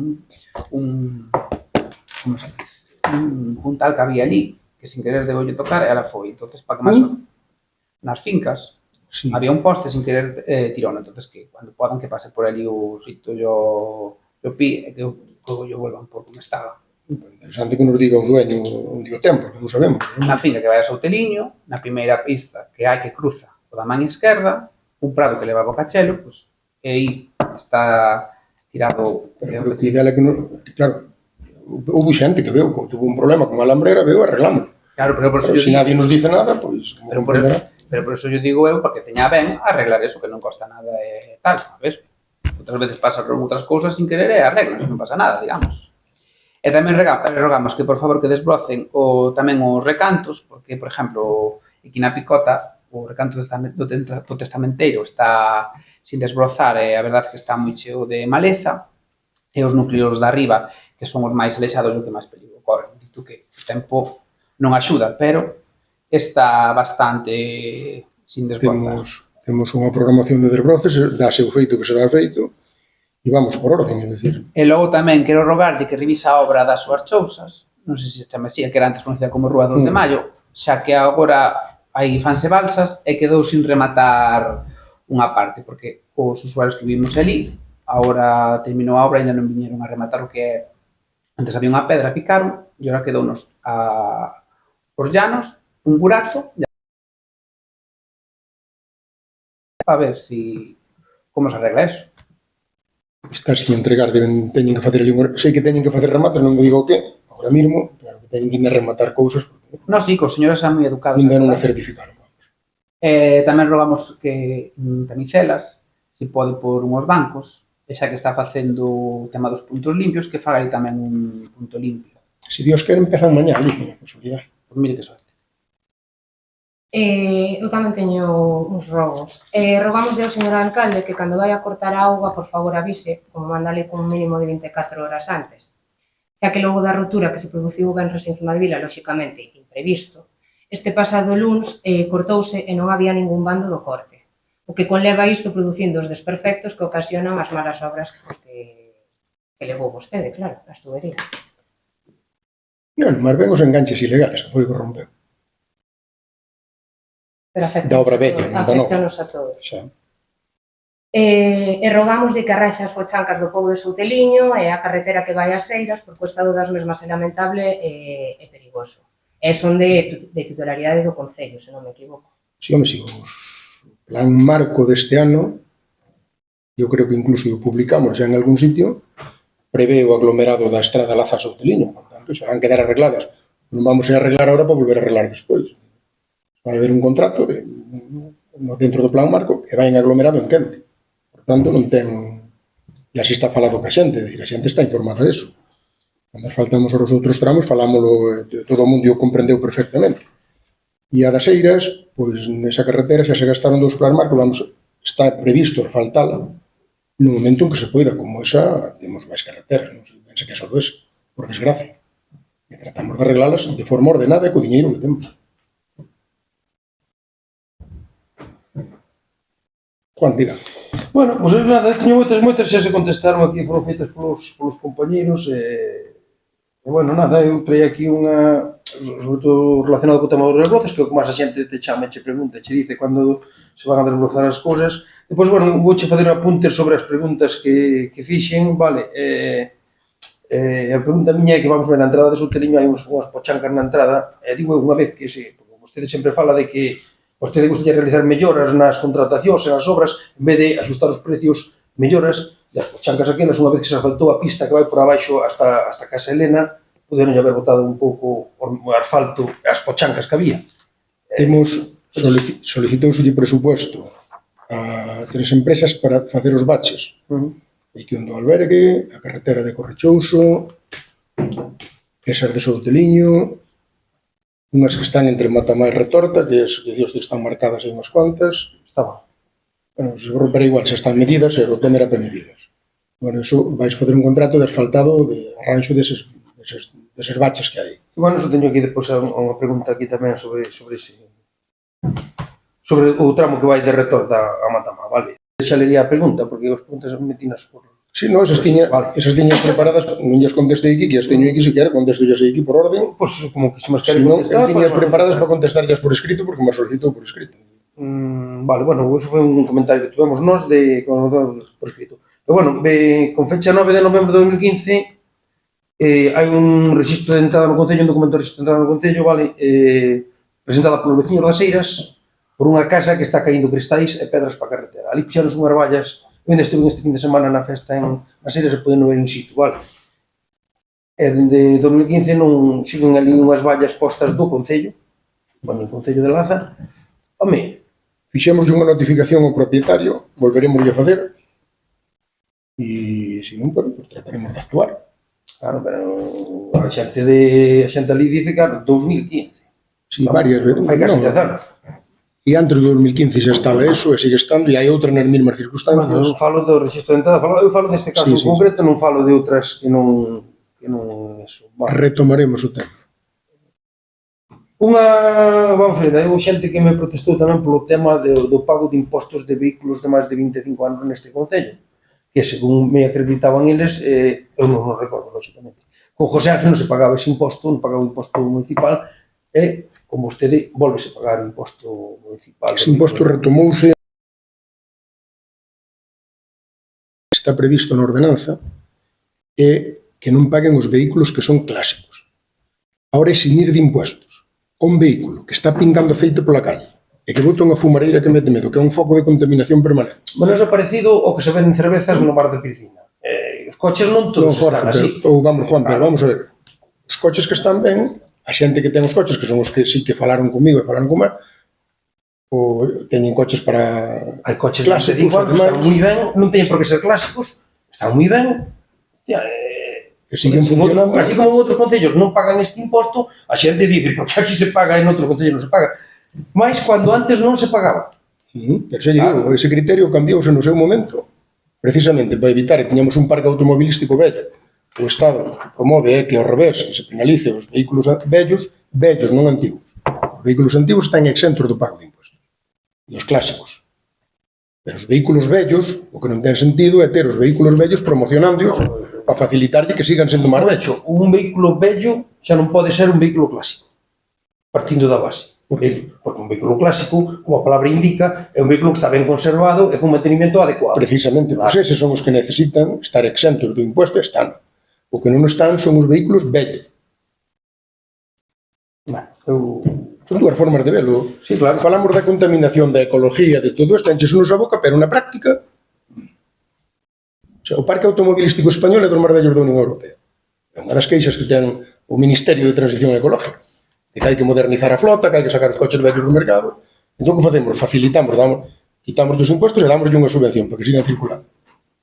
como se dice, un puntal que había ali, que sin querer debolle tocar, e ela foi. Entonces, para que máis nas fincas, sí, había un poste sin querer tirón, entonces que cando podan que pase por ali o sitio yo pi, e que logo yo volvan por como estaba. Interesante que nos diga o dueño onde o tempo, que non sabemos. Na finca que vai a Souteliño, na primeira pista que hai que cruza o da man esquerda, un prado que leva ao cachelo, pues, e aí está tirado... Pero que ideal é que, claro, houve xente que veu, tuvo un problema con a alambrera, veu e arreglamos. Claro, pero por eso se nadie nos dice nada, pois... Pero por eso yo digo eu, porque teña ben arreglar eso, que non costa nada e tal, a ver. Outras veces pasan outras cousas sin querer e arreglan, non pasa nada, digamos. E tamén rogamos que, por favor, que desbrocen tamén os recantos, porque, por exemplo, aquí na Picota, o recanto do Testamenteiro está sin desbrozar e a verdade que está moi cheo de maleza, e os núcleos de arriba, que son os máis alexados, o que máis perigo corren. Dito que o tempo non axuda, pero está bastante sin desbrozar. Temos unha programación de desbroces, dáse o feito que se dá feito, e vamos por orden, é dicir. E logo tamén quero rogarlle que revisa a obra das súas chousas, non sei se chama así, que era antes conocida como Rúa 2 de Maio, xa que agora aí fanse balsas e quedou sin rematar unha parte, porque os usuarios que vivimos ali, agora terminou a obra e ainda non viñeron a rematar o que é. Antes había unha pedra, picaron, e agora quedounos os llanos, un burato, a ver si como se arregla eso. Está sin entregar, teñen que facer ali, sei que teñen que facer rematar, non me digo o que, agora mismo, pero que teñen que ir a rematar cousas. Non, sí, que os señores son moi educados. Ainda non a certificaron. Tamén rogamos que en Tamicelas, se pode por unhos bancos, e xa que está facendo o tema dos puntos limpios, que faga ali tamén un punto limpio. Se Dios quere, empezan mañá ali, con a posibilidade. Pois mire que suerte. Eu tamén teño uns rogos. Rogamos ao señor alcalde que cando vai a cortar a auga, por favor avise, como mandale con un mínimo de 24 horas antes. Xa que logo da rotura que se produciu o venres en Cimadevila, lóxicamente imprevisto, este pasado luns cortouse e non había ningún bando do corte, o que conleva isto producindo os desperfectos que ocasionan as malas obras que levou vostede, claro, as tuberías. Non, máis ben os enganches ilegales, que foi o que rompeu. Pero da obra bella, afectanos a todos. E rogamos de que arranxe as fochancas do pobo de Souteliño e a carretera que vai ás Seiras, porque o estado das mesmas é lamentable e perigoso. E son de titularidade do Concello, se non me equivoco. Si, home, si, o plan marco deste ano, eu creo que incluso o publicamos xa en algún sitio, prevé o aglomerado da estrada Laza Souteliño, por tanto, xa van quedar arregladas Non vamos a arreglar ahora para volver a arreglar despois. Vai haber un contrato dentro do plan marco e vai en aglomerado en quente. Por tanto, non ten... E así está falado ca xente, a xente está informada disso. Cando faltamos os outros tramos, falámoslo, todo o mundo o comprendeu perfectamente. E a das Eiras, pois nesa carretera xa se gastaron 2 plan marco, está previsto asfaltala no momento en que se poida, como esa temos máis carreteras, non se pense que é só esa, por desgracia. E tratamos de arreglalas de forma ordenada e co diñeiro que temos. Juan, diga. Bueno, pois nada, teño moitas xa se contestaron aquí, foron feitas polos compañeros, bueno, nada, eu traía aquí unha, sobre todo relacionado co tema dos desbrozos, que é o que máis a xente te chama, che pregunta, che dice cando se van a desbrozar as cousas. Depois, bueno, vouche fazer apuntes sobre as preguntas que fixen, vale, a pregunta miña é que vamos ver na entrada de Soteliño hai unhas pochancas na entrada, e digo unha vez que se, porque vostede sempre fala de que vostede gustaría realizar melloras nas contratacións e nas obras, en vez de axustar os precios, melloras, e as pochancas aquelas, unha vez que se asfaltou a pista que vai por abaixo hasta Casa Elena, puderon haber botado un pouco o asfalto e as pochancas que había. Temos solicitouse de presupuesto a 3 empresas para facer os baches. Eiquión do Albergue, a carretera de Correchouso, esas de Souteliño, unhas que están entre Matamá e Retorta, que Dios están marcadas aí unhas cuantas. Estaba. Bueno, pero igual, xa están medidas, e o tema era para medidas. Bueno, iso vais facer un contrato de asfaltado de arranxo deses baches que hai. Bueno, eso teño aquí depois unha pregunta aquí tamén sobre ese... sobre o tramo que vai de Retorta a Matamá, vale? Xa lería a pregunta, porque as preguntas metinas por... Si, no, esas tiñas preparadas, non llas contestei aquí, que as teño aquí, se quer, contestellas aquí por orden. Pois, como que se mas queren contestar... Si non, tiñas preparadas para contestarlas por escrito, porque me solicitou por escrito. Vale, bueno, eso foi un comentario que tuvemos nós por escrito. Pero bueno, con fecha 9 de novembro de 2015, hai un registro de entrada no Concello, un documento de registro de entrada no Concello, vale, presentada polos veciños das Eiras, por unha casa que está caindo cristais e pedras para a carretera. Ali puxeronse unhas vallas, eu ainda estive este fin de semana na festa nas Eiras e poden ver in situ, vale? E dende 2015 non siguen ali unhas vallas postas do Concello, bueno, o Concello de Laza. Home, fixemos unha notificación ao propietario, volveremos a facer, e se non, pues trataremos de actuar. Claro, pero a xente ali dice que 2015. Si, varias veces. Fai casi 10 anos. E antes do 2015 xa estaba eso, e sigue estando, e hai outra nas mesmas circunstancias. Bueno, eu falo do registro de entrada, eu falo deste caso en concreto, non falo de outras que non eso. Retomaremos o tema. Vamos ver, hai xente que me protestou tamén polo tema do pago de impostos de vehículos de máis de 25 anos neste Concello, que según me acreditaban eles, eu non recordo, lógicamente. Con José Ángel non se pagaba ese imposto, non pagaba o imposto municipal, e con vostede volvese a pagar o imposto municipal. Ese imposto retomouse, está previsto na ordenanza, é que non paguen os vehículos que son clásicos. Ahora é sin ir de impuestos. Un vehículo que está pingando aceite pola calle e que bota unha fumareira que mete medo, que é un foco de contaminación permanente. Bueno, eso é parecido ao que se ven en cervezas no bar de Piscina. Os coches non todos están así. Vamos, Juan, pero vamos a ver. Os coches que están ben, a xente que ten os coches, que son os que sí que falaron comigo e falaron con mar, teñen coches para hai coches clásicos, que están moi ben, non teñen por que ser clásicos, están moi ben, e siguen funcionando. Así como en outros concellos non pagan este imposto, a xente dice, porque aquí se paga e en outros concellos non se paga. Mais cando antes non se pagaba. Pero xa lle digo, ese criterio cambiouse no seu momento, precisamente para evitar que tiñamos un parque automobilístico vello. O Estado promove que ao revés se penalice os vehículos vellos, non antigos. Os vehículos antigos están exentos do pago de impostos. E os clásicos. Pero os vehículos vellos, o que non ten sentido é ter os vehículos vellos promocionándoos para facilitarlle que sigan sendo máis vellos. Un vehículo vello xa non pode ser un vehículo clásico, partindo da base. Porque un vehículo clásico, como a palabra indica, é un vehículo que está ben conservado e con mantenimiento adecuado. Precisamente, pois eses son os que necesitan estar exentos do imposto e están. O que non están son os vehículos vellos. Son dúas formas de velo. Sí, claro. Falamos da contaminación, da ecología, de todo isto, enchesunos a boca, pero na práctica, o parque automobilístico español é dos máis vellos da Unión Europea. É unha das queixas que ten o Ministerio de Transición Ecológica, que hai que modernizar a flota, que hai que sacar os coches vellos do mercado. Entón, que facemos? Facilitamos, quitamos dos impuestos e dámoslle unha subvención para que sigan circulando.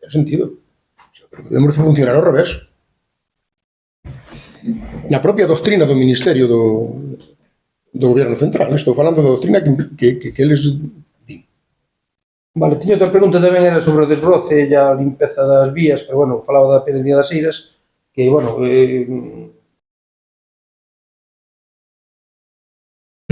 Ten sentido. Pero podemos funcionar ao revés. Na propia doctrina do Ministerio do Goberno Central, estou falando da doctrina que eles din. Vale, tiña outra pregunta tamén, era sobre o desbroce e a limpeza das vías, pero, bueno, falaba da Pedrería das Eiras, que, bueno...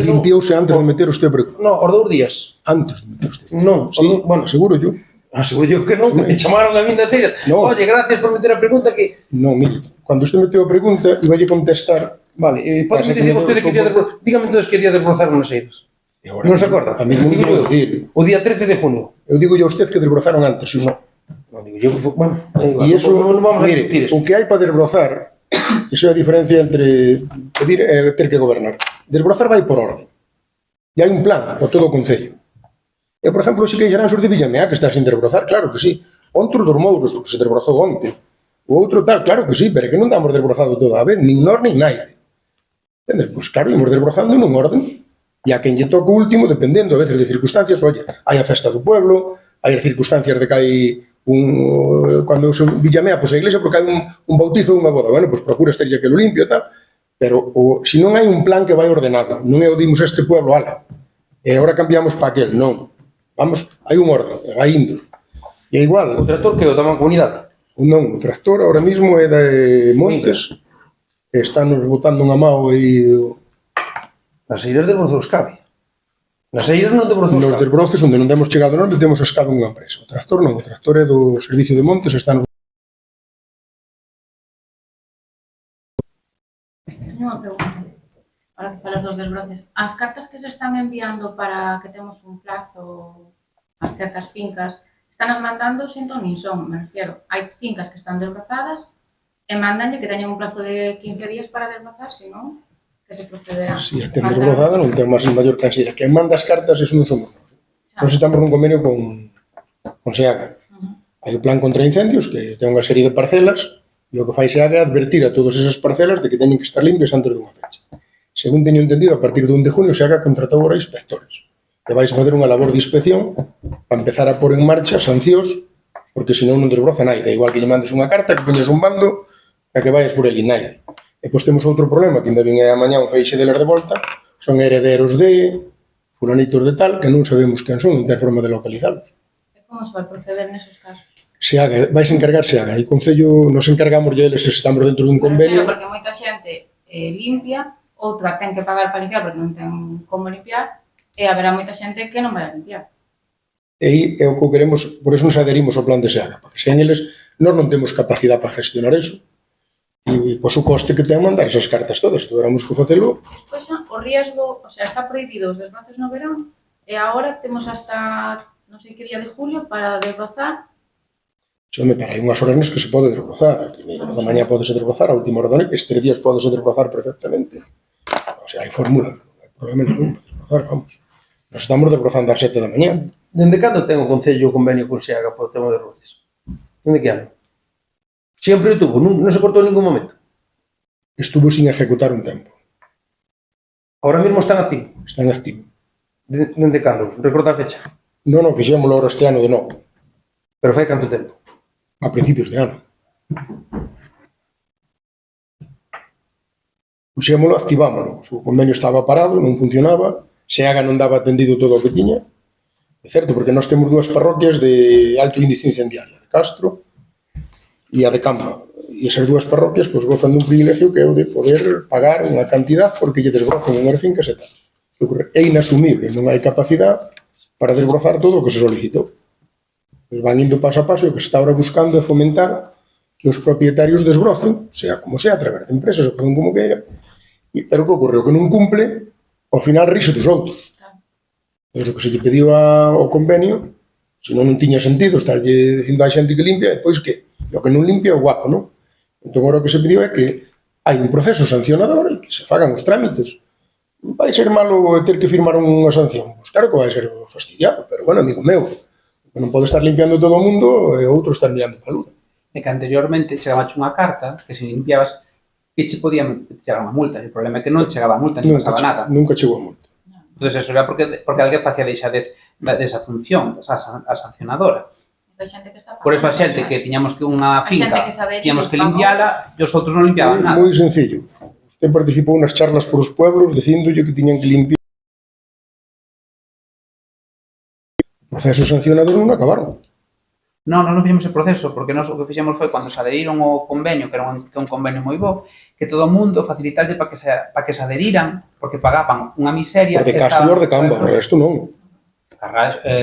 Limpiouse antes de meter usted a pregunta. No, os 2 días. Antes de meter usted. Non, Sí, bueno, seguro yo. aseguro yo que non, me chamaron a min das Eiras. No. Oye, gracias por meter a pregunta que... Non, mire, cando usted meteu a pregunta, iba a contestar. Vale, pode Pasa que dicir me vostede deu que día desbrozaron. Dígame entonces que día desbrozaron nas Eiras. E agora Non se mesmo, acorda? A mí non Digo me yo, decir. o día 13 de junio. Eu digo a usted que desbrozaron antes, Xusé. Non digo yo que foi... Bueno, E iso, non vamos a mire, discutir eso. o que hai para desbrozar, iso é a diferencia entre pedir e ter que gobernar. Desbrozar vai por orden. E hai un plan por todo o Concello. E, por exemplo, se queixarán os de Villamea que está sin desbrozar, claro que sí. Outro dos Mouros, que se desbrozou onte. O outro tal, claro que sí, pero é que non damos desbrozado toda a vez, nin nós, nin naide. Entendes? Pois claro, ímos desbrozando nun orden. E a quen lle toca o último, dependendo a veces de circunstancias, oye, hai a festa do pueblo, hai as circunstancias de que hai cando se Villamea, pois a iglesia, porque hai un bautizo ou unha boda, bueno, pois procura estar que lo limpio e tal, pero se non hai un plan que vai ordenado, non é o dimos este pueblo, ala, e agora cambiamos para aquel, non. Vamos, hai un orden, vai indo. E é igual. O tractor que o da Mancomunidade? Non, o tractor ahora mismo é de Montes, e estános botando unha mao aí. Nas Eiras desbrozou escabe. Nas Eiras non desbrozou Nos escabe. desbroces onde non temos chegado nós, metemos a escabe unha empresa. O tractor non, o tractor é do Servicio de Montes, está no... Teño unha pregunta para os dos desbroces. As cartas que se están enviando para que temos un plazo a certas fincas, están as mandando sin ton nin son, me refiero. Hai fincas que están desbrozadas e mandanlle que teñen un plazo de 15 días para desbrozar, senón que se procederá. Si a ten desbrozada non ten máis maior canseira. Quen manda as cartas, eso non somos nós. Nós estamos nun convenio con SEAGA. Hai o plan contra incendios, que ten unha serie de parcelas, e o que fai SEAGA é advertir a todas esas parcelas de que teñen que estar limpias antes dunha fecha. Según teño entendido, a partir do 1 de junio, SEAGA contratou agora inspectores. E vais a fazer unha labor de inspección para empezar a pôr en marcha sancións, porque senón non desbroza naide. Igual que lle mandes unha carta, que poñes un bando, e que vayas por ali, naide. E pois temos outro problema, que ainda vin a mañá un feixe deles de volta, son herederos de fulanitos de tal, que non sabemos quen son, non ten forma de localizalos. E como se vai proceder nesos casos? SEAGA, vais encargar SEAGA, e o Concello nos encargamos de eles se estamos dentro dun convenio. Porque moita xente limpia, outra ten que pagar para limpiar porque non ten como limpiar, e haberá moita xente que non vai a limpiar. E é o que queremos, por eso nos adherimos ao plan de SEAGA, porque sen eles nós non temos capacidade para gestionar eso. E pois o coste que ten mandar esas cartas todas, tuveramos que facelo. Despois, o riesgo, o sea, está prohibido os desbroces no verán, e agora temos hasta non sei que día de julio para desbrozar. Xome, para hai unhas horas nas que se pode desbrozar. A primeira da mañá podese desbrozar, a última hora da noite, estes días podese desbrozar perfectamente. O sea, hai fórmula, non hai problema nenhum para desbrozar, vamos. Nos estamos desbrozando ás 7 da mañá. Dende cando ten o Concello o convenio con SEAGA por o tema de roces? Dende que ano? Sempre o tuvo, non se cortou en ningún momento. Estuvo sin ejecutar un tempo. Ahora mesmo están activos. Está en activo. Dende cando? Recorda a fecha? Non, fixémolo ahora este ano de novo. Pero fai canto tempo? A principios de ano. Puxémolo, activámolo. O convenio estaba parado, non funcionaba, SEAGA non daba atendido todo o que tiña. É certo, porque nós temos dúas parroquias de alto índice incendiario, a de Castro e a de Campa. E esas dúas parroquias pois, gozan dun privilegio que é o de poder pagar unha cantidad porque lle desbrozan unhas fincas e tal. É inasumible, non hai capacidade para desbrozar todo o que se solicitou. Pues van indo paso a paso e o que se está ahora buscando é fomentar que os propietarios desbrocen, sea como sea, a través de empresas ou como queira, pero que ocorreu que non cumple, ao final rise dos outros. Entón, o que se lle pediu ao convenio, se non tiña sentido estarlle dicindo a xente que limpia, depois que o que non limpia é o guapo, non? Entón, agora o que se pediu é que hai un proceso sancionador e que se fagan os trámites. Vai ser malo ter que firmar unha sanción? Pois claro que vai ser fastidiado, pero bueno, amigo meu, non pode estar limpiando todo o mundo e outro estar mirando para a luna. E que anteriormente chegaba unha carta que se limpiabas que che podían chegar unha multa. O problema é que non chegaba a multa, non pasaba nada. Nunca chegou a multa. Entón, eso era porque alguén facía deixadez desa función, a sancionadora. Por eso a xente que tiñamos que unha finca, tiñamos que limpiala, e os outros non limpiaban nada. Moi sencillo. Usted participou nas charlas por os pueblos dicíndolle que tiñan que limpiar. O proceso sancionador non acabaron. Non fixemos ese proceso, porque nós o que fixemos foi cando se adheriron ao convenio, que era un convenio moi bo, que todo o mundo facilitarlle para que se adheriran, porque pagaban unha miseria. Por de Castro e de Camba, o resto non.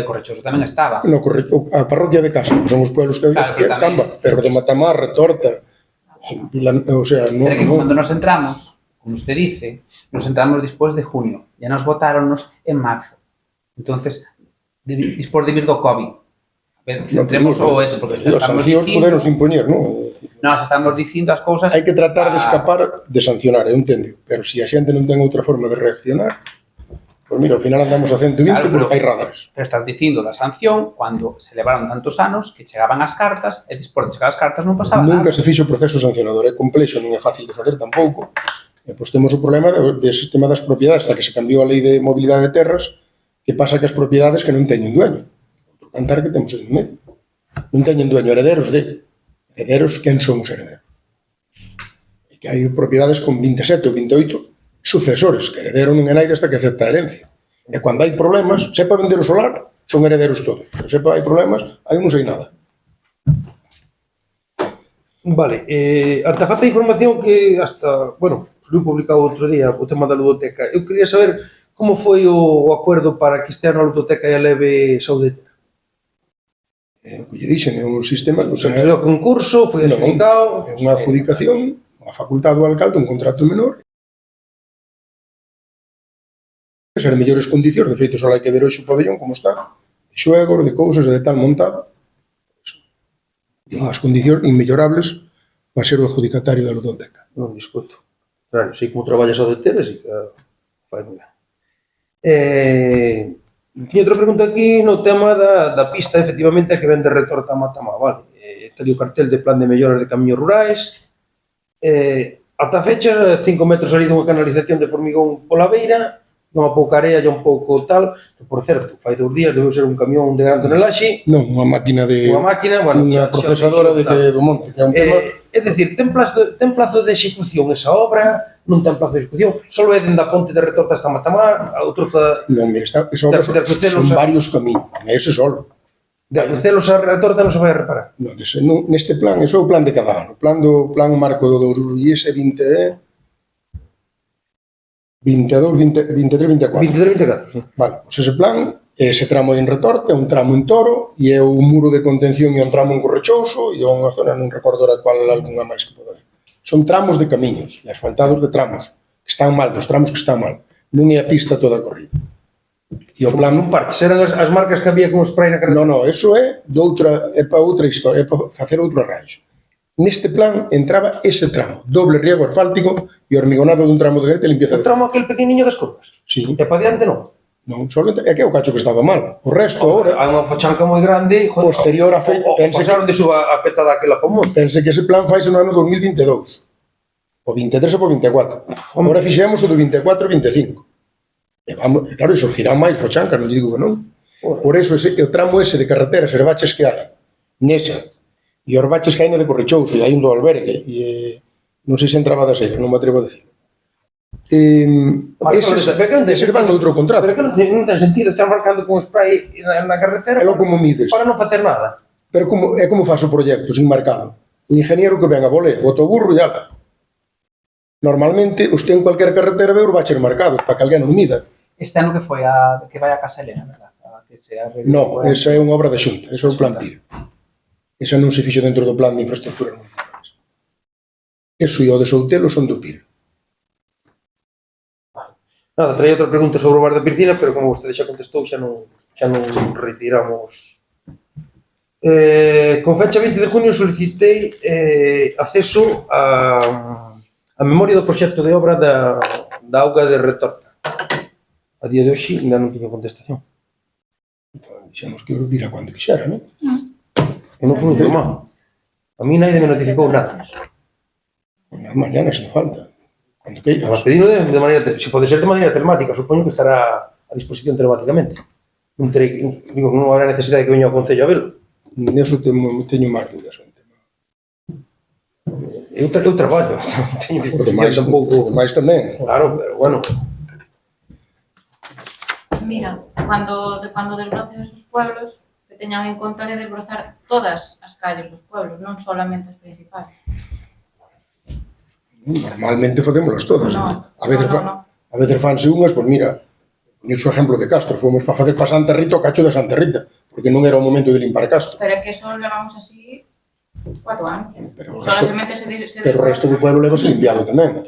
Correchoso tamén estaba. No, a parroquia de Castro, son os pueblos que Camba, pero de Matamar, Retorta, o sea, non. Pero que cando nos entramos, como usted dice, nos entramos despois de junio, e nos votáronnos en marzo. Entonces, despois de vir do COVID, entremos o eso, porque os sancións poderon impoñer, non? Nós estamos dicindo as cousas... Hai que tratar de escapar de sancionar, eu entendo, pero se a xente non ten outra forma de reaccionar, pois mira, ao final andamos a 120 porque hai radares. Pero estás dicindo da sanción cando se levaron tantos anos que chegaban as cartas e despois de chegar as cartas non pasaba nada. Nunca se fixo o proceso sancionador, é complexo, non é fácil de facer tampouco. E pois temos o problema do sistema das propiedades, hasta que se cambiou a lei de mobilidade de terras, que pasa que as propiedades que non teñen dueño. Cantar que temos en medio. Non teñen dueño, herederos de. Herederos, quen son os herederos? E que hai propiedades con 27 ou 28 sucesores, que heredero non é naide hasta que acepta a herencia. E cando hai problemas, sepa vender o solar, son herederos todos. Pero sepa hai problemas, aí non sei nada. Vale, ata falta información que hasta, bueno, foi publicado outro día o tema da ludoteca. Eu quería saber como foi o acordo para que este ano a ludoteca e a leve saudete. O que lle dixen é un sistema... Se o concurso, foi adjudicado... É unha adjudicación, unha facultade do alcalde, un contrato menor, ser mellores condicións, de feito só hai que ver hoxe o pabellón como está, de xuegos, de cousas, de tal montado, e unhas condicións inmellorables para ser o adjudicatario da ludoteca. Non discuto. Claro, sei como traballas ao deteres e que fai moi ben. Tiña outra pregunta aquí no tema da pista, efectivamente, que ven de Retorta a Matamá, vale? Ten o cartel de plan de melloras de camiños rurais, ata fecha 5 metros ali dunha canalización de formigón pola beira, unha pouca area e un pouco tal, que, por certo, fai 2 días debeu ser un camión de gran tonelaxe. Non, unha máquina, bueno, unha procesadora do monte, que é un tema... É dicir, ten plazo de execución esa obra, non ten plazo de execución, só é dende a ponte de Retorta hasta Matamar, a outro... Non, mira, esa obra son varios camiños, ese solo. De Crucelos a Retorta non se vai a reparar? Non, neste plan, eso é o plan de cada ano, o plan marco do 2020 22, 23, 24. 23, 24, sí. Vale, pois ese plan, ese tramo en Retorte, un tramo en Toro, e é un muro de contención e un tramo en Correchoso, e unha zona, non recordo a cual algunha máis que pode haber. Son tramos de camiños, e asfaltados de tramos, que están mal, dos tramos que están mal. Non é a pista toda corrida. E o plan... Un parque, eran as marcas que había con spray na carretera? Non, eso é para outra historia, é para facer outro arranxo. Neste plan entraba ese tramo, doble riego asfáltico e hormigonado dun tramo de grete e limpieza. O tramo aquel pequeniño das curvas? Sí. E para diante non? Non, solamente é que é o cacho que estaba mal. O resto agora... Hai unha fachanca moi grande e... Posterior a feita... Pasaron de suba a petada aquela para o monte. Pense que ese plan faise no ano 2022. O 23 e o 24. Agora fixemos o do 24 e 25. E vamos, claro, iso girá máis fachanca, non lle digo que non. Por eso o tramo ese de carreteras e baches que hai, nese, e os baches que hai no de Correchouso, e hai un do albergue, e non sei se entraba da sede, non me atrevo a decir. Ese van outro contrato. Pero que non ten sentido estar marcando con spray na carretera como mides. Para non facer nada. Pero é como faz o proxecto, sin marcado. O ingeniero que ven a volé, bota o burro e ala. Normalmente, usted en cualquier carretera ve os baches marcados, para que alguén non mida. Este ano que foi que vai a Casa Elena, verdad? Non, esa é unha obra de xunta, esa é o plan PIR. Esa non se fixo dentro do plan de infraestructuras municipais. Eso e o de Soutelo son do PIR. Nada, traía outra pregunta sobre o bar da piscina, pero como vostede xa contestou, xa non retiramos. Con fecha 20 de junio solicitei acceso a memoria do proxecto de obra da auga de Retorta. A día de hoxe ainda non tiño contestación. Dixemos que o vira cando quixera, non? E non foi informado. A mí naide me notificou nada. Unha mañana, sin falta. Cando queiras. Mas pedino de maneira, se pode ser de maneira telemática, supoño que estará a disposición telemáticamente. Non terei, digo, non habrá necesidade de que veña ao Concello a velo. Neso teño máis dúdas. Eu traballo, teño disposición tampouco. Demais tamén. Claro, pero bueno. Mira, cando desbrocen esos pueblos, que teñan en conta de desbrozar todas as calles dos pueblos, non solamente as principales. Normalmente facémolas todas. No, A veces fanse unhas, pois mira, poño o exemplo de Castro, fomos para facer para Santa Rita o cacho de Santa Rita, porque non era o momento de limpar Castro. Pero é que eso levamos así 4 anos. Pero o resto do pueblo levase limpiado tamén.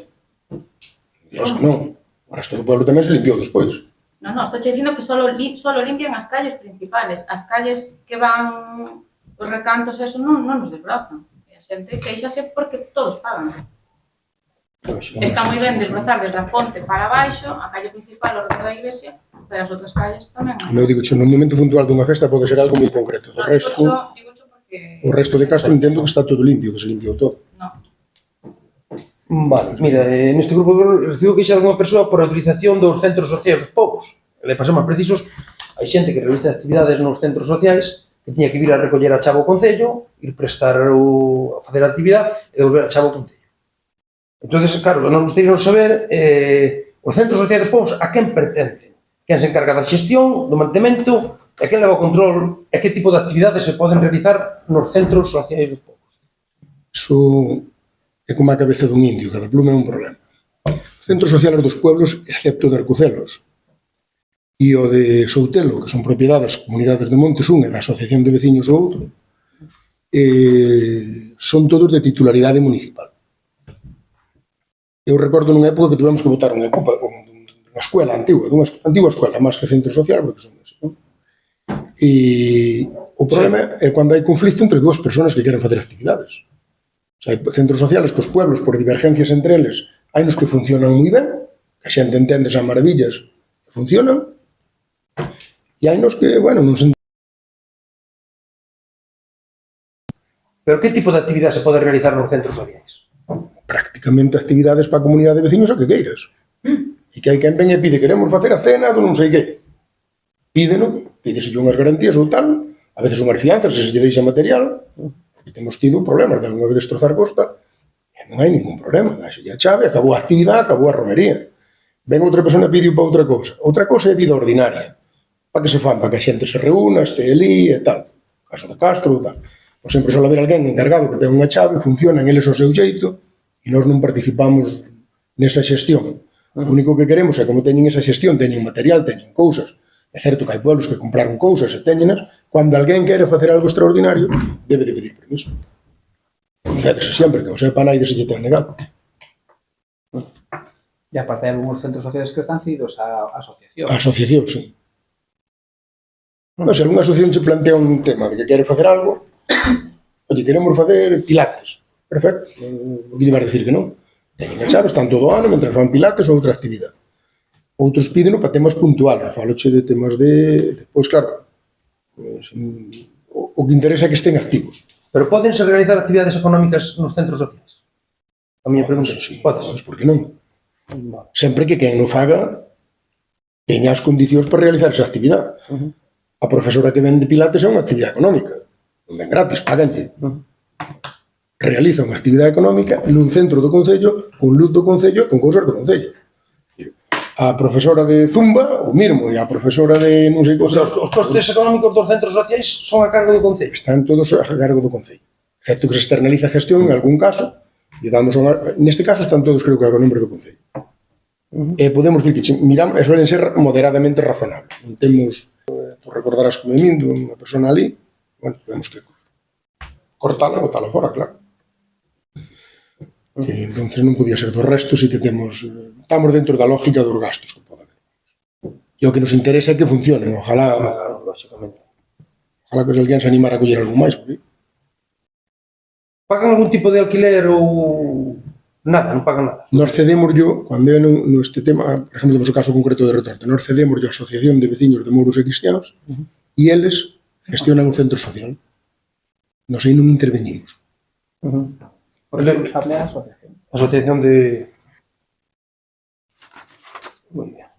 Dirás que non. O resto do pueblo tamén se limpiou despois. No, estou dicindo que solo limpian as calles principales. As calles que van os recantos, eso non nos desbrozan. E a xente queixase porque todos pagan. Está moi ben desbrozar desde a fonte para baixo, a calle principal ao redor da iglesia, pero as outras calles tamén. Como eu digo, nun momento puntual dunha festa pode ser algo moi concreto. O resto de Castro entendo que está todo limpio, que se limpiou todo. Vale, mira, neste grupo recibo queixa de unha persoa por a utilización dos centros sociais dos povos. Le pasa máis precisos, hai xente que realiza actividades nos centros sociais que tiña que vir a recoller a chave ao Concello, ir prestar a facer a actividade e devolver a chave ao Concello. Entón, claro, nos gustaría saber os centros sociais dos povos a quen pertencen, quen se encarga da xestión, do mantemento, e quen leva o control e que tipo de actividades se poden realizar nos centros sociais dos povos. Iso é como a cabeza dun indio, cada pluma é un problema. Os centros sociales dos pueblos, excepto de Arcucelos, e o de Soutelo, que son propiedades das comunidades de Montes un e da Asociación de Veciños o outro, son todos de titularidade municipal. Eu recordo nunha época que tivemos que botar unha escuela antigua, dunha antigua escuela, máis que centro social, porque son así, non? E o problema é cando hai conflicto entre dúas persoas que queren facer actividades. O sea, hai centros sociales que os pueblos, por divergencias entre eles, hai nos que funcionan moi ben, que a xente entende as maravillas que funcionan, e hai nos que, bueno, non se... Pero que tipo de actividade se pode realizar nos centros sociais? Prácticamente actividades para a comunidade de veciños o que queiras. E que hai quen ven e pide, queremos facer a cena do non sei que. Pídese unhas garantías ou tal, a veces unhas fianzas, se lle deixa material, e temos tido problemas de alguna vez destrozar costa, e non hai ningún problema, dáse a chave, acabou a actividade, acabou a romería. Ven outra persona e pide para outra cousa é vida ordinaria, para que se fan, para que a xente se reúna, este ali e tal, caso de Castro ou tal. Pois sempre sola haber alguén encargado que ten unha chave, funcionan eles ao seu xeito, e nós non participamos nesa xestión. O único que queremos é, como teñen esa xestión, teñen material, teñen cousas. É certo que hai pueblos que compraron cousas e teñenas, cando alguén quere facer algo extraordinario, debe de pedir permiso. Concédese sempre, que o sepa naide se lle ten negado. E aparte hai algúns centros sociais que están cedidos a asociacións. A asociación, sí. Se algunha asociación se plantea un tema de que quere facer algo, oye, queremos facer pilates. Perfecto, o que lle vas dicir que non? Teñen a chave, están todo o ano, mentre fan pilates ou outra actividade. Outros pídeno para temas puntuales, faloche de temas de... Pois claro, o que interesa é que estén activos. Pero podense realizar actividades económicas nos centros sociais? A miña pregunta é, podes, por que non? Sempre que quen non faga teña as condicións para realizar esa actividade. A profesora que vende pilates é unha actividade económica, non ven gratis, páganlle. Realiza unha actividade económica nun centro do Concello, con luz do Concello e con cousas do Concello. A profesora de Zumba, o mismo, e a profesora de non sei cousas... Os costes económicos dos centros sociais son a cargo do Concello? Están todos a cargo do Concello. Excepto que se externaliza a gestión en algún caso, e damos neste caso están todos, creo que, a nombre do Concello. E podemos dicir que miramos, e suelen ser moderadamente razonables. Non temos, tú recordarás como de min, unha persona ali, bueno, temos que cortala, botala fora, claro. Que entonces non podía ser do resto, si que temos, estamos dentro da lógica dos gastos que pode haber. E o que nos interesa é que funcionen, ojalá, ojalá que alguén se animara a coller algo máis, porque... Pagan algún tipo de alquiler ou nada, non pagan nada? Nos cedemos yo, cando é neste tema, por exemplo, temos o caso concreto de Retorte, nos cedemos yo a Asociación de Veciños de Mouros e Cristianos e eles gestionan o centro social. Nos aí non intervenimos. O responsable é a asociación. Asociación de... Moi ben.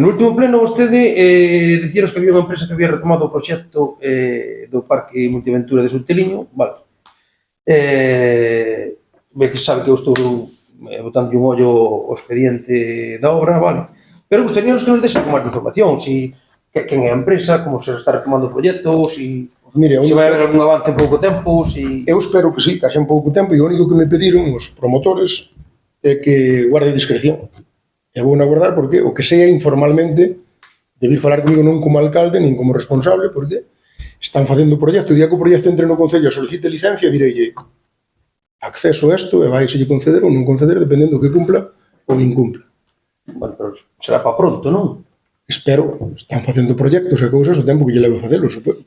No último pleno vostede dicíanos que había unha empresa que había retomado o proxecto do Parque Multiaventura de Soteliño, vale. Ve que sabe que eu estou botando un ollo ao expediente da obra, vale. Pero gustaríanos que nos dese máis información, si quen é a empresa, como se está retomando o proxecto, si Mire, vai haber algún avance en pouco tempo, si... Eu espero que sí, que haxa en pouco tempo, e o único que me pediron os promotores é que guarde discreción. E vou a guardar porque o que sea informalmente de vir falar comigo non como alcalde nin como responsable, porque están facendo o proxecto, o día que o proxecto entre no Concello e solicite licencia, direille acceso a isto e vai se lle conceder ou non conceder, dependendo do que cumpla ou incumpla. Bueno, pero será para pronto, non? Espero, están facendo proxectos e cousas o tempo que lle leva a facelo, supero.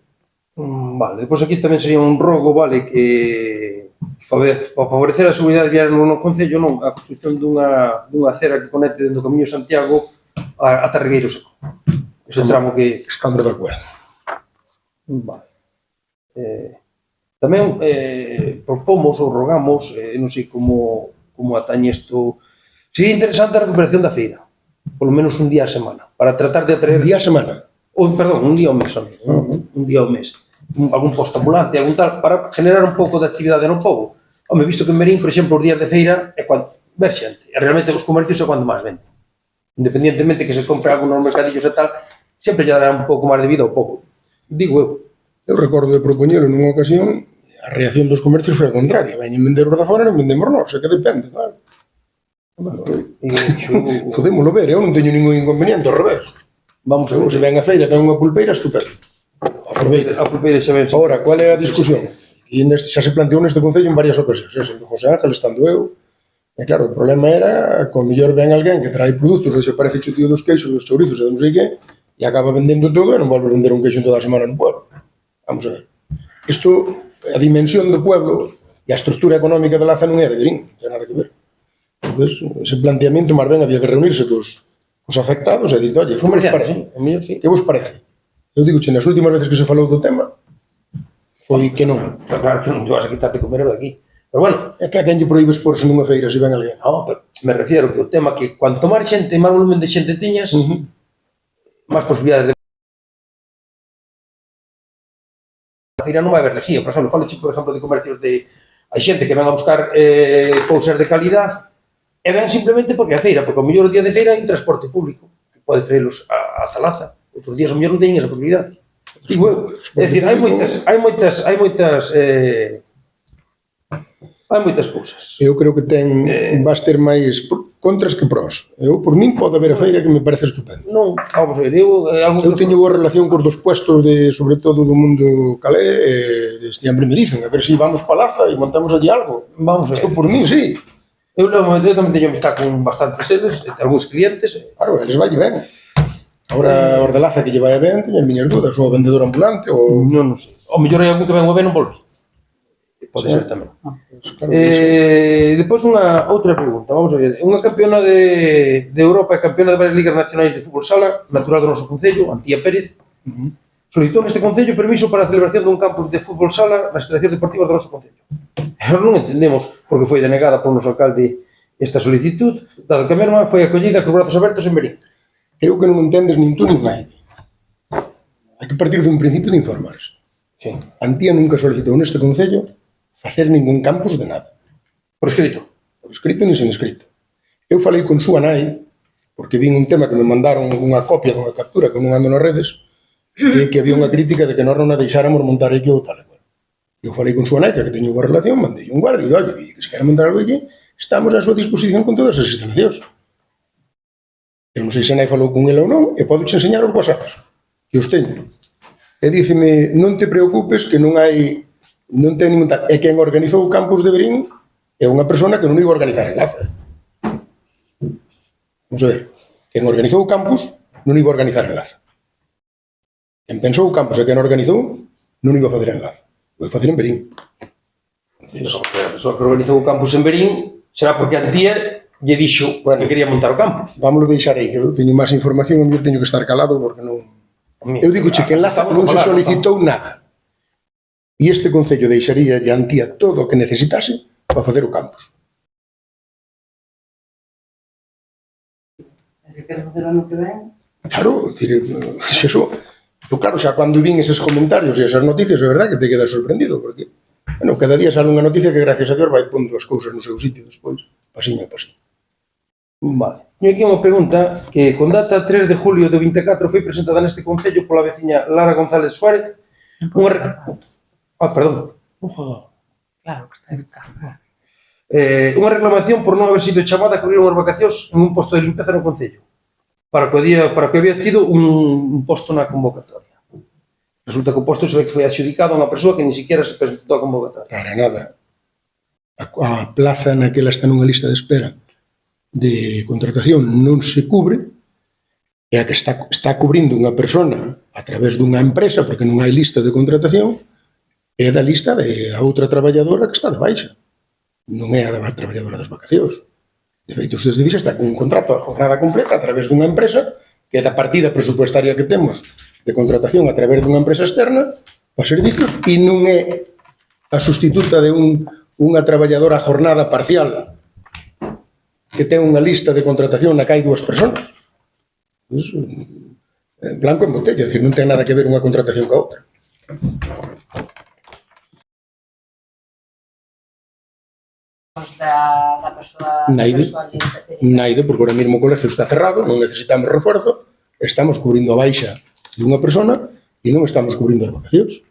Vale, depois aquí tamén sería un rogo, vale, que para favorecer a seguridade viaria no Concello, non, a construción dunha acera que conecte dentro do Camiño de Santiago a Regueiro Seco. Ese tramo que... Estamos de acordo. Vale. Tamén propomos ou rogamos, non sei como atañe isto, sería interesante a recuperación da feira, polo menos un día a semana, para tratar de atraer... Un día a semana? Perdón, un día ao mes, un día ao mes. Algún posto ambulante, algún tal, para generar un pouco de actividade no pobo. Home, visto que en Merín, por exemplo, os días de feira é cando ver xente, e realmente os comercios é cando máis vende. Independientemente que se compre algo nos mercadillos e tal, sempre lle dará un pouco máis de vida ao pobo. Digo eu. Eu recordo de propoñelo nunha ocasión, a reacción dos comercios foi a contraria. Veñen vender os da fora e non vendemos nós, é que depende, claro. Podémoslo ver, eu non teño ningún inconveniente, ao revés. Vamos a ver. Se ven a feira, ten unha pulpeira, estupendo. A pulpeira xa ven. Ahora, cual é a discusión? E xa se planteou neste Concello en varias ocasións, sendo José Ángel, estando eu. E claro, o problema era que o mellor ven alguén que trae produtos, ou se parece o tío dos queixos, dos chourizos e non sei que, e acaba vendendo todo e non volve a vender un queixo en toda a semana no pueblo. Vamos a ver. Isto, a dimensión do pueblo e a estrutura económica de Laza non é de Verín, non ten nada que ver. Entón, ese planteamiento, máis ben, había que reunirse cos afectados e dir, oye, que vos parece? Que vos parece? Eu digo, nas últimas veces que se falou do tema, foi que non. Claro que non te vas a quitar de comer de aquí. Pero bueno, é que a quen lle proíbe exporse nunha feira se ven alguén? Non, pero me refiero que o tema que cuanto máis xente, máis volumen de xente tiñas, máis posibilidades de a feira non vai haber lexía. Por exemplo, de comercios de... Hai xente que ven a buscar cousas de calidad e ven simplemente porque a feira, porque o mellor o día de feira hai un transporte público que pode traelos a Talaza. Outros días o mellor non teñen esa posibilidade. Digo eu. É dicir, hai moitas cousas. Eu creo que vas ter máis contras que prós. Eu, por min, pode haber a feira que me parece estupendo. Non, vamos a ver, eu teño boa relación cos dos puestos, sobre todo do mundo calé, sempre me dicen, a ver se vamos pa Laza e montamos allí algo. Vamos a ver. Por min, sí. Eu tamén teño amistad con bastantes eles, algúns clientes. Claro, eles vai ben. Agora, os de Laza que lle vai ben, teñen miñas dudas, ou o vendedor ambulante, ou... Non sei. O mellor hai algún que ven o ben non volve. Pode ser tamén. Depois outra pregunta, vamos a ver. Unha campeona de Europa e campeona de varias ligas nacionais de fútbol sala, natural do noso concello, Antía Pérez, solicitou neste concello permiso para a celebración dun campus de fútbol sala nas instalacións deportivas do noso concello. Non entendemos por que foi denegada por noso alcalde esta solicitud, dado que a mesma foi acollida cos brazos abertos en Verín. Creo que non entendes nin tú nin nadie. Hai que partir dun principio de informarse. Antía nunca solicitou neste concello facer ningún campus de nada. Por escrito? Por escrito nin sen escrito. Eu falei con súa nai, porque vin un tema que me mandaron unha copia dunha captura que non ando nas redes, que había unha crítica de que nós non a deixáramos montar aquí ou tal. Eu falei con súa nai, que teño unha relación, mandei un guardia, e oye, que se quere montar algo aquí, estamos a súa disposición con todas as instalacións. Eu non sei se a nai falou con ela ou non, e podo che enseñar os whatsapps, que os teño. E díceme, non te preocupes que non ten ningún tal. E quen organizou o campus de Verín é unha persona que non iba a organizar en Laza. Vamos a ver, quen organizou o campus non iba a organizar en Laza. Quen pensou o campus e quen organizou non iba a facer en Laza, iba a facer en Verín. A persoa que organizou o campus en Verín será porque Antía lle dixo que quería montar o campus. Vámoslo deixar aí, que eu teño máis información, eu teño que estar calado porque non... Eu digo que en Laza non se solicitou nada. e este Concello deixaría lle a Antía todo o que necesitase para facer o campus. Se quere facer o ano que ven, Claro, claro, xa cando vin eses comentarios e esas noticias, é verdad que te quedas sorprendido, porque, bueno, cada día sale unha noticia que, gracias a Dios, vai pondo as cousas no seu sitio despois, pasiño a pasiño. Vale. Teño aquí unha pregunta que con data 3 de julio do 24 foi presentada neste Concello pola veciña Lara González Suárez perdón. Claro, que está cerca. Unha reclamación por non haber sido chamada a cubrir unhas vacacións en un posto de limpeza no Concello para que había tido un posto na convocatoria. Resulta que o posto se ve que foi adxudicado a unha persoa que ni siquiera se presentou a convocatoria. Para nada. A plaza naquela está nunha lista de espera de contratación non se cubre, e a que está cubrindo unha persona a través dunha empresa, porque non hai lista de contratación, é da lista de a outra traballadora que está de baixa. Non é a da traballadora das vacacións. De feito, ustedes dicen, está con un contrato a jornada completa a través dunha empresa, que é da partida presupuestaria que temos de contratación a través dunha empresa externa para servicios, e non é a sustituta de unha traballadora a jornada parcial que ten unha lista de contratación na que hai dúas personas. Iso, en blanco en botella, é dicir, non ten nada que ver unha contratación ca outra. Da persoa Naide, porque ahora mesmo o colegio está cerrado, non necesitamos refuerzo, estamos cubrindo a baixa de unha persona e non estamos cubrindo as vacacións.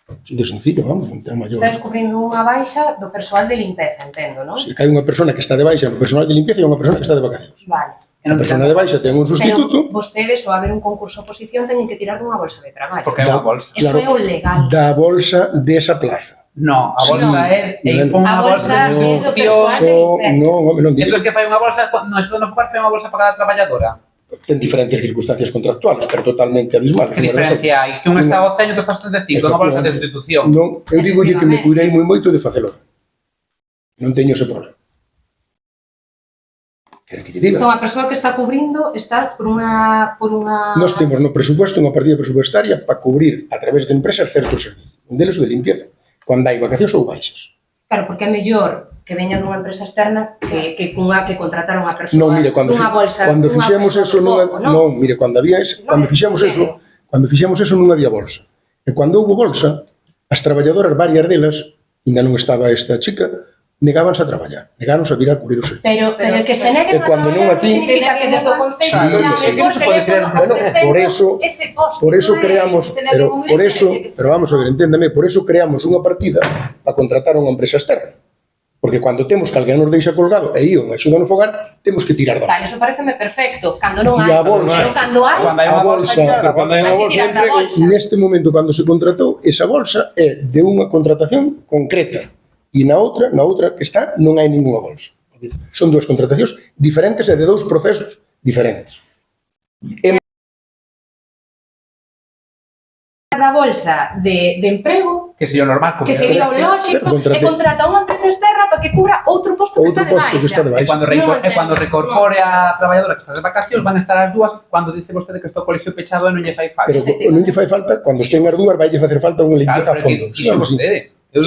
Así de sencillo, vamos, non ten maior. Estás cubrindo unha baixa do persoal de limpeza, entendo, non? Se hai unha persona que está de baixa no personal de limpieza e unha persona que está de vacacións. Vale. A persona de baixa ten un sustituto. Pero vostedes, ao haber un concurso de oposición, teñen que tirar dunha bolsa de traballo. Porque é unha bolsa. Iso é o legal. Da bolsa desa plaza. No, a bolsa é A unha bolsa bolsa é do persoal de limpeza. Non digo. Entón, que fai unha bolsa, no, isto non fai unha bolsa para cada traballadora. Ten diferentes circunstancias contractuales, pero totalmente abismales. Que diferencia hai? Que un está ao 100 e outro está ao 75, é unha bolsa de sustitución. Non, eu digo que me cuidei moi moito de facelo. Non teño ese problema. Quero que lle diga. Entón, a persoa que está cubrindo está por unha... Nós temos no presupuesto unha partida presupuestaria para cubrir a través de empresas certos servicios. Un deles o de limpieza, cando hai vacacións ou baixas. Claro, porque é mellor que veña dunha empresa externa que cunha que contratar unha persoa Non, mire, dunha bolsa. Cando fixemos eso non, mire, cando fixemos eso non había bolsa. E cando houve bolsa, as traballadoras, varias delas, ainda non estaba esta chica, negábanse a traballar, negáronse a vir a cubrir o servicio. Pero que se neguen a traballar non significa que desde o Concello por eso creamos, pero vamos a ver, enténdame, por eso creamos unha partida para contratar a unha empresa externa. Porque cando temos que alguén nos deixa colgado e ío axuda no fogar, temos que tirar da bolsa. Vale, eso pareceme perfecto. Cando non hai, E a bolsa, cando hai, a bolsa, neste momento, cando se contratou, esa bolsa é de unha contratación concreta. E na outra que está, non hai ninguna bolsa. Son dúas contratacións diferentes e de dous procesos diferentes. da bolsa de emprego, que sería normal, que sería o lógico, e contrata unha empresa externa para que cubra outro posto que está de baixa. E cando recorpore a traballadora que está de vacacións, van a estar as dúas cando dice vostede que está o colegio pechado e non lle fai falta. Pero non lle fai falta, cando estén as dúas, vai lle facer falta unha limpieza a fondo. Iso vostede. Eu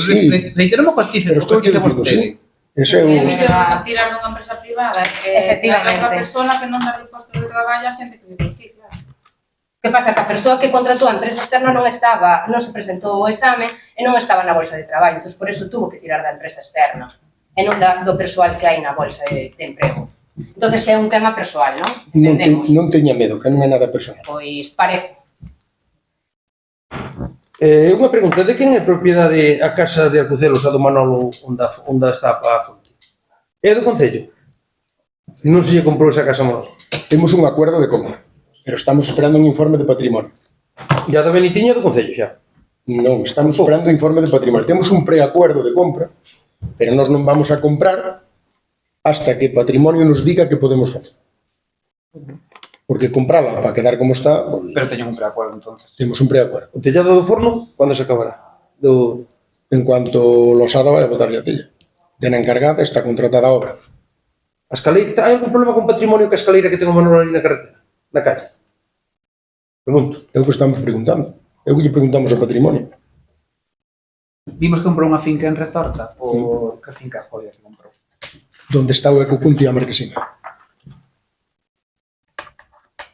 reitero o que dice vostede. Ese é un... mellor tirar dunha empresa privada que a outra persona que non dá o posto de traballo a xente que vive aquí, claro. Que pasa? Que a persoa que contratou a empresa externa non se presentou o exame e non estaba na bolsa de traballo, entón por eso tuvo que tirar da empresa externa e non do persoal que hai na bolsa de emprego. Entón é un tema persoal, non? Non teña medo, que non é nada personal. Pois parece. Unha pregunta, de quen é propiedade a casa de Alcucelos, a do Manolo, onde está a fonte? É do Concello? Non se lle comprou esa casa a Manolo? Temos un acuerdo de compra, pero estamos esperando un informe de patrimonio. Ya do Benitiño do Concello, xa? Non, estamos esperando un informe de patrimonio. Temos un preacuerdo de compra, pero nós non vamos a comprar hasta que patrimonio nos diga que podemos facer. Porque comprala para quedar como está... Pero teñen un preacuerdo, entonces. Temos un preacuerdo. O tellado do forno, cando se acabará? En cuanto Losada vai a botar a tella. Dena encargada, está contratada a obra. A escaleira, hai algún problema con patrimonio que a escaleira que ten o Manolo ali na carretera? Na calle? Pregunto. É o que estamos preguntando. É o que lle preguntamos ao patrimonio. Vimos que comprou unha finca en Retorta, por que finca foi a que comprou? Donde está o Ecopunto e a Marquesina.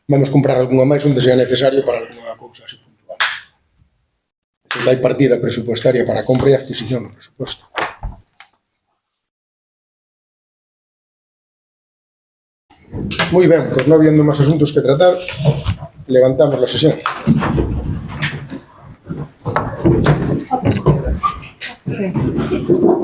Vamos comprar algunha máis onde sea necesario para algunha cousa así puntual. Hai partida presupuestaria para a compra e adquisición no presupuesto. Moi ben, pois non habendo máis asuntos que tratar, levantamos a sesión.